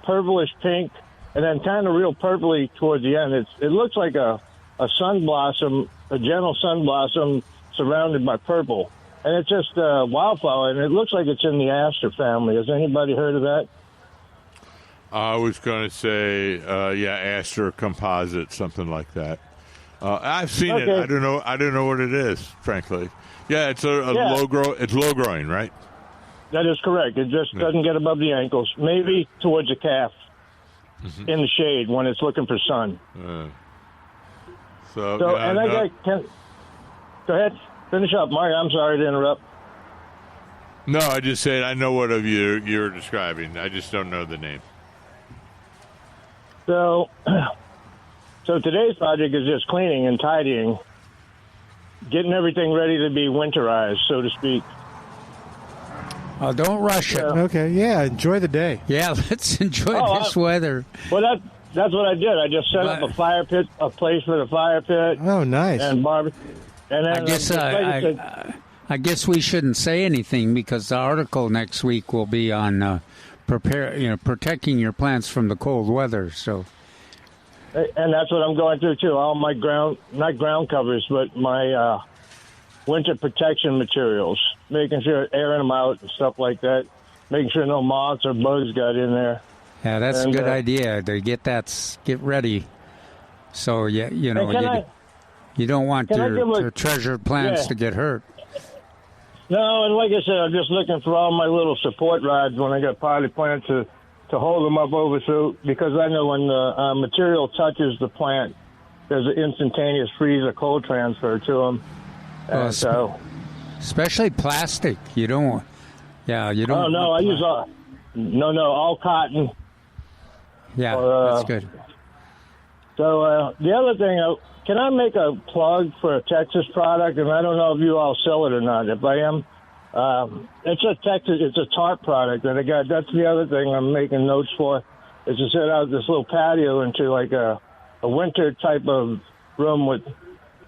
purplish pink, and then kind of real purpley towards the end. It looks like a sun blossom, a gentle sun blossom surrounded by purple. and it's just wildflower, and it looks like it's in the aster family. Has anybody heard of that? I was going to say, aster composite, something like that. I've seen it. I don't know what it is, frankly. Yeah, it's a low grow. It's low growing, right? That is correct. It just doesn't get above the ankles. Maybe towards the calf, in the shade when it's looking for sun. Go ahead, finish up, Mark. I'm sorry to interrupt. No, I just said I know what of you're describing. I just don't know the name. So today's project is just cleaning and tidying, getting everything ready to be winterized, so to speak. Don't rush it. Okay, yeah, enjoy the day. Yeah, let's enjoy this weather. Well, that's what I did. I just set up a fire pit, a place for the fire pit. Oh, nice. And barbecue. And then I guess we shouldn't say anything because the article next week will be on protecting your plants from the cold weather. So, and that's what I'm going through too. All my not ground covers, but my winter protection materials, making sure airing them out and stuff like that, making sure no moths or bugs got in there. Yeah, that's a good idea to get ready. So you don't want your treasured plants to get hurt. No, and like I said, I'm just looking for all my little support rods when I got potted plants to hold them up over, so because I know when the material touches the plant, there's an instantaneous freeze or cold transfer to them. Especially plastic. You don't want. Yeah, you don't. Oh no, I use all cotton. Yeah, that's good. So the other thing, can I make a plug for a Texas product? And I don't know if you all sell it or not. If I am, it's a tarp product, and that's the other thing I'm making notes for, is to set out this little patio into like a winter type of room with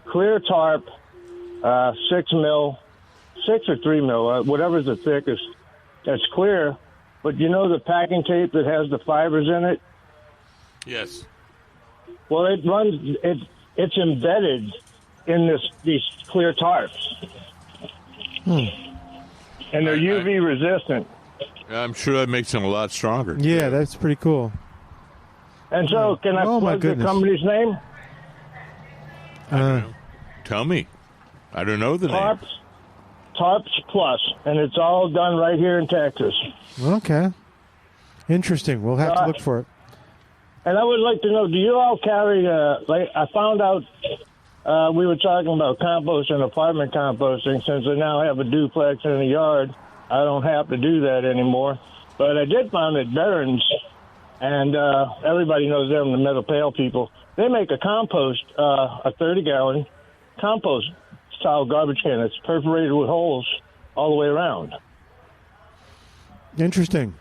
clear tarp, 6 or 3 mil, whatever's the thickest, that's clear. But you know the packing tape that has the fibers in it? Yes. Well, it's embedded in these clear tarps. And they're UV resistant. I'm sure that makes them a lot stronger. Yeah, that's pretty cool. And so, can I plug the company's name? Tell me. I don't know the name. Tarps Plus, and it's all done right here in Texas. Okay. Interesting. We'll have to look for it. And I would like to know, do you all carry, I found out we were talking about composting, apartment composting. Since I now have a duplex in a yard, I don't have to do that anymore. But I did find that Barron's, and everybody knows them, the Metal Pail people, they make a compost, a 30-gallon compost style garbage can that's perforated with holes all the way around. Interesting.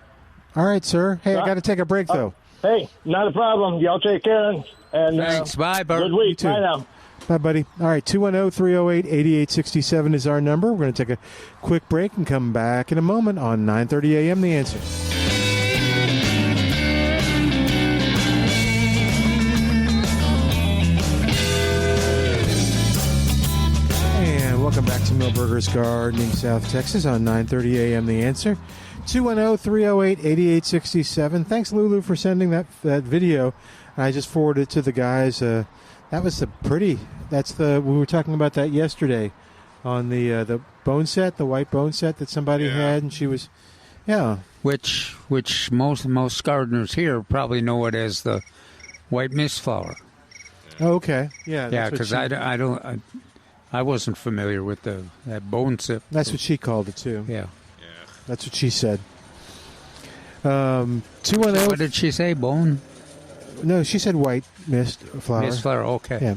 All right, sir. Hey, I got to take a break, though. Hey, not a problem. Y'all take care. And thanks. Bye, Bert. Good week. You too. Bye now. Bye, buddy. All right, 210-308-8867 is our number. We're going to take a quick break and come back in a moment on 9:30 a.m. The Answer. And welcome back to Milberger's Gardening, South Texas on 9:30 a.m. The Answer. 210-308-8867. Thanks, Lulu, for sending that video. I just forwarded it to the guys. That was we were talking about that yesterday on the bone set, the white bone set that somebody had, and she was, Which most gardeners here probably know it as the white mist flower. Oh, okay. Yeah. Yeah, because I wasn't familiar with that bone sip. That's what she called it too. Yeah. That's what she said. 210. What did she say? Bone? No, she said white mist flower. Mist flower, okay. Yeah.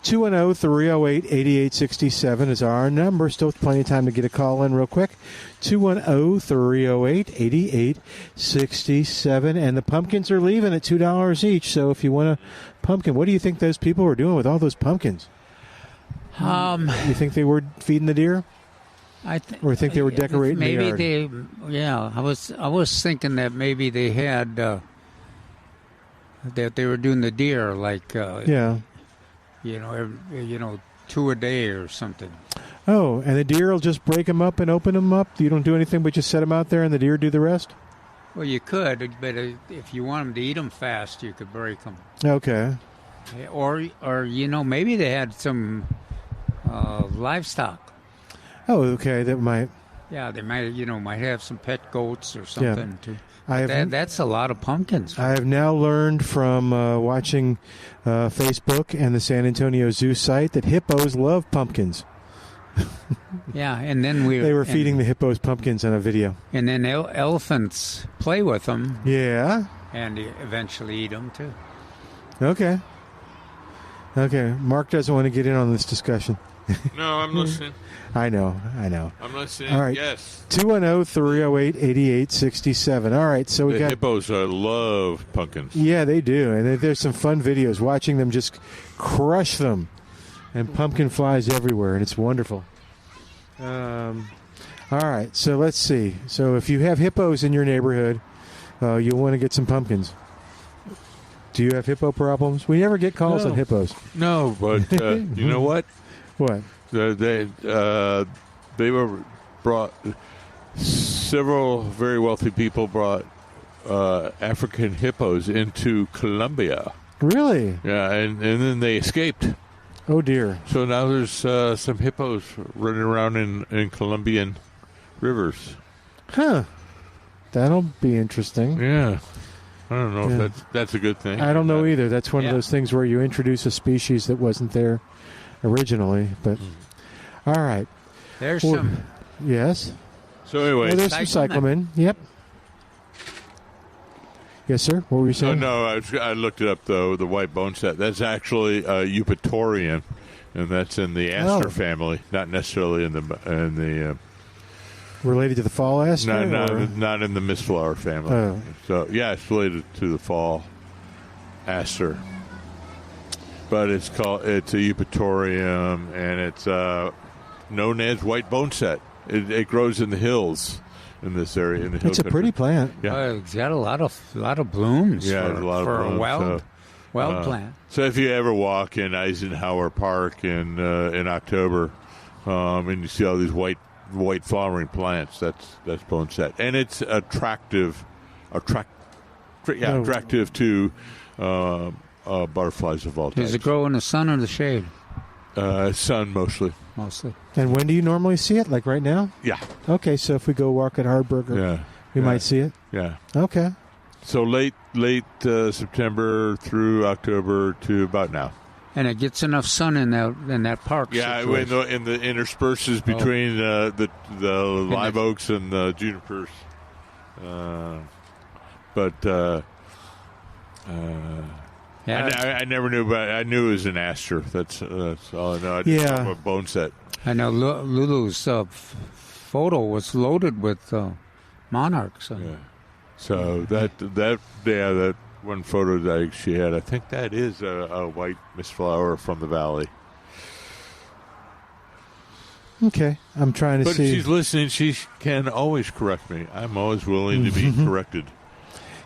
210-308-8867 is our number. Still plenty of time to get a call in real quick. 210-308-8867. And the pumpkins are leaving at $2 each. So if you want a pumpkin, what do you think those people were doing with all those pumpkins? You think they were feeding the deer? Or think they were decorating the yard? I was thinking that maybe they had that they were doing the deer, like 2 a day or something. Oh, and the deer will just break them up and open them up? You don't do anything but just set them out there and the deer do the rest? Well, you could, but if you want them to eat them fast, you could break them. Okay. Or maybe they had some livestock. Oh, okay. That might. Yeah, they might have some pet goats or something too. That's a lot of pumpkins. I have now learned from watching Facebook and the San Antonio Zoo site that hippos love pumpkins. Yeah, and then they were feeding the hippos pumpkins on a video. And then elephants play with them. Yeah. And eventually eat them too. Okay. Mark doesn't want to get in on this discussion. No, I'm listening. I know. I'm listening. All right. Yes. 210-308-8867. All right, so we got hippos love pumpkins. Yeah, they do, and there's some fun videos watching them just crush them, and pumpkin flies everywhere, and it's wonderful. All right, so let's see. So if you have hippos in your neighborhood, you'll want to get some pumpkins. Do you have hippo problems? We never get calls on hippos. No, but you know what? What? They were brought. Several very wealthy people brought African hippos into Colombia. Really? Yeah, and then they escaped. Oh dear! So now there's some hippos running around in Colombian rivers. Huh? That'll be interesting. Yeah. I don't know if that's a good thing. I don't know either. That's one of those things where you introduce a species that wasn't there originally. But all right, there's some. Yes. So anyway, there's some cyclamen. Yep. Yes, sir. What were you saying? I looked it up though. The white bone set. That's actually Eupatorium, and that's in the aster family, not necessarily in the. Related to the fall aster? Not in the mistflower family. Oh. So, yeah, it's related to the fall aster. But it's a Eupatorium, and it's known as white bone set. It grows in the hills in this area. It's a pretty plant. Yeah. It's got a lot of blooms. Yeah, for, a lot for of blooms. a wild plant. So if you ever walk in Eisenhower Park in October, and you see all these white flowering plants, that's bone set, and it's attractive to butterflies of all types. Does it grow in the sun or the shade? Sun mostly. And when do you normally see it? Like right now? Yeah. Okay, so if we go walk at Hardburger, we might see it. Yeah. Okay. So late September through October to about now. And it gets enough sun in that park. Yeah, in the intersperses between the live oaks and the junipers. I never knew about it. I knew it was an aster. That's all I know. I didn't know what bone set. I know Lulu's photo was loaded with monarchs. Yeah. So that one photo that she had, I think that is a white mistflower from the valley. Okay, I'm trying to see. But if she's listening, she can always correct me. I'm always willing to be corrected.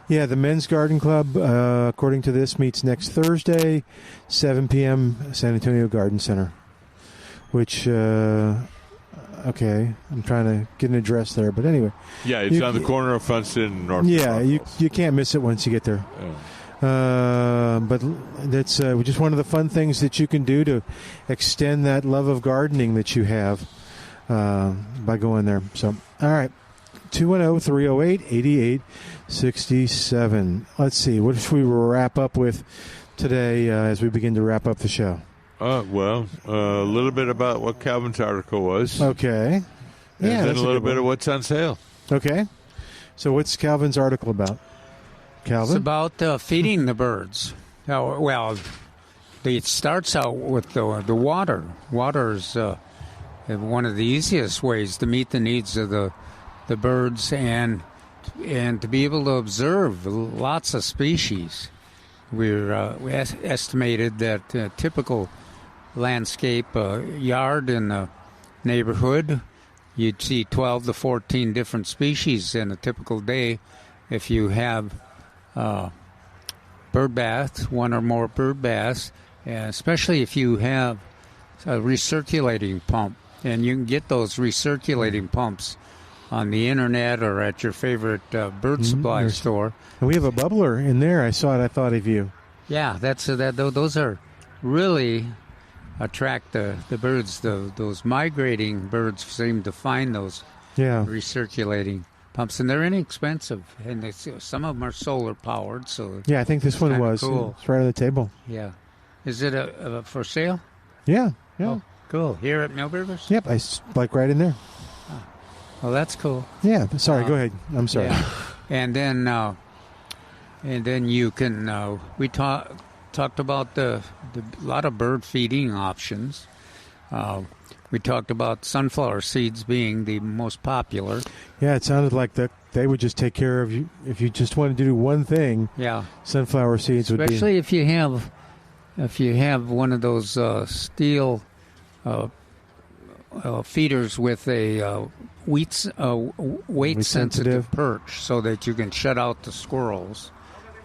Yeah, the Men's Garden Club, according to this, meets next Thursday, 7 p.m., San Antonio Garden Center. Which, okay, I'm trying to get an address there, but anyway. Yeah, it's on the corner of Funston and North. Yeah, you can't miss it once you get there. But that's just one of the fun things that you can do to extend that love of gardening that you have by going there. So, all right, 210-308-8867. Let's see, what should we wrap up with today as we begin to wrap up the show? Well, a little bit about what Calvin's article was. Okay. And then a little bit of what's on sale. Okay. So what's Calvin's article about? Calvin? It's about feeding the birds. Well, it starts out with the water. Water is one of the easiest ways to meet the needs of the birds and to be able to observe lots of species. We estimated that typical landscape yard in the neighborhood, you'd see 12 to 14 different species in a typical day. If you have bird baths, one or more bird baths, and especially if you have a recirculating pump, and you can get those recirculating pumps on the internet or at your favorite bird supply store. And we have a bubbler in there. I saw it. I thought of you. Yeah, those are really attract the birds. Those migrating birds seem to find those recirculating pumps, and they're inexpensive. And some of them are solar powered. So I think this one was. Cool. It's right on the table. Yeah, is it for sale? Yeah. Oh, cool. Here at Milburgers? Yep, like right in there. Well, that's cool. Yeah. Sorry. Go ahead. I'm sorry. Yeah. And then you can. We talked about the lot of bird feeding options. We talked about sunflower seeds being the most popular. Yeah, it sounded like they would just take care of you if you just wanted to do one thing. Yeah, sunflower seeds would be. Especially if you have one of those steel feeders with a weight sensitive perch, so that you can shut out the squirrels,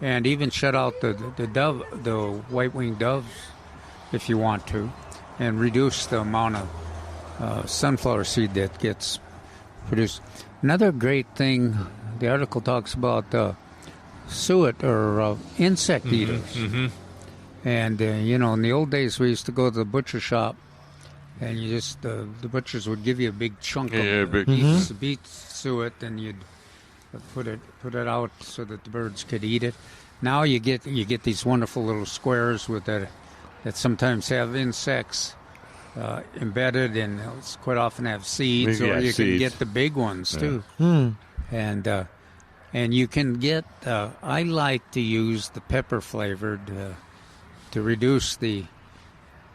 and even shut out the white-winged doves if you want to, and reduce the amount of sunflower seed that gets produced. Another great thing, the article talks about suet or insect eaters. Mm-hmm. And, in the old days we used to go to the butcher shop, and you just the butchers would give you a big chunk of beet suet, and you'd put it out so that the birds could eat it. Now you get these wonderful little squares with that sometimes have insects embedded, and quite often have seeds, or you can get the big ones too. And you can get. I like to use the pepper flavored to reduce the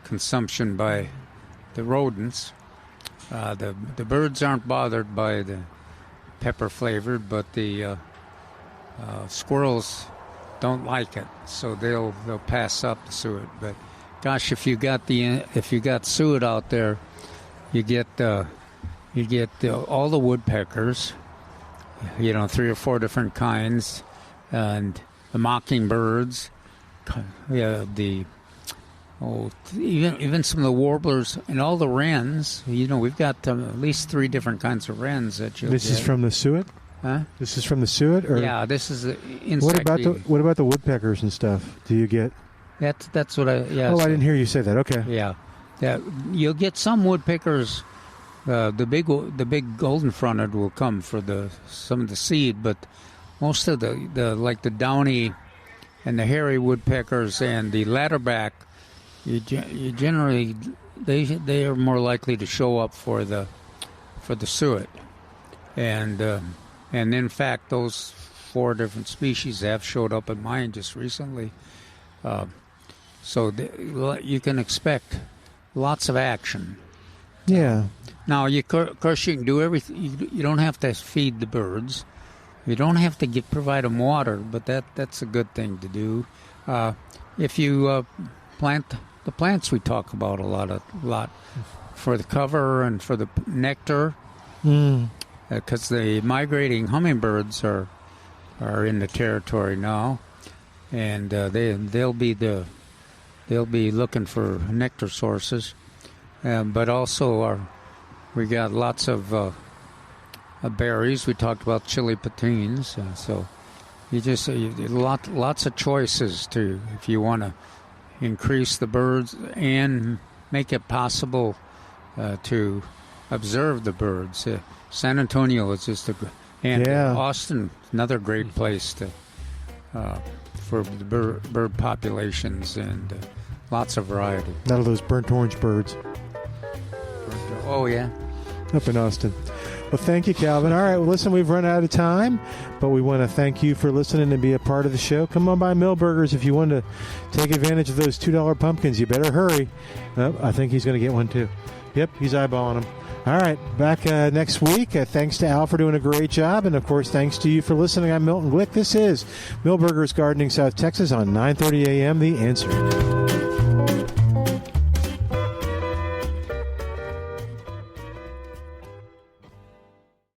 consumption by the rodents. The birds aren't bothered by the pepper flavored, but the squirrels don't like it, so they'll pass up the suet. But gosh, if you got suet out there, you get all the woodpeckers, 3 or 4 different kinds, and the mockingbirds, even some of the warblers and all the wrens. We've got at least 3 different kinds of wrens that you'll This get. is from the suet? Huh? This is from the suet? Or? Yeah, this is the insect. What about the woodpeckers and stuff? Do you get? That's what I. Yeah. Oh, I didn't hear you say that. Okay. Yeah, you'll get some woodpeckers. The big golden fronted will come for some of the seed, but most of the downy and the hairy woodpeckers and the ladderback, you generally they are more likely to show up for the suet, and in fact those 4 different species have showed up in mine just recently. So you can expect lots of action. Yeah. Now, of course, you can do everything. You don't have to feed the birds. You don't have to provide them water, but that's a good thing to do. If you plant the plants we talk about a lot for the cover and for the nectar, because the migrating hummingbirds are in the territory now, and they'll be looking for nectar sources, but also we got lots of berries. We talked about chili patines, so lots of choices if you want to increase the birds and make it possible to observe the birds. San Antonio is just Austin, another great place for the bird populations, and lots of variety. None of those burnt orange birds. Oh, yeah. Up in Austin. Well, thank you, Calvin. All right, well, listen, we've run out of time, but we want to thank you for listening and be a part of the show. Come on by Milburgers if you want to take advantage of those $2 pumpkins. You better hurry. I think he's going to get one, too. Yep, he's eyeballing them. All right, back next week. Thanks to Al for doing a great job, and, of course, thanks to you for listening. I'm Milton Glueck. This is Milburgers Gardening, South Texas on 9:30 a.m. The Answer.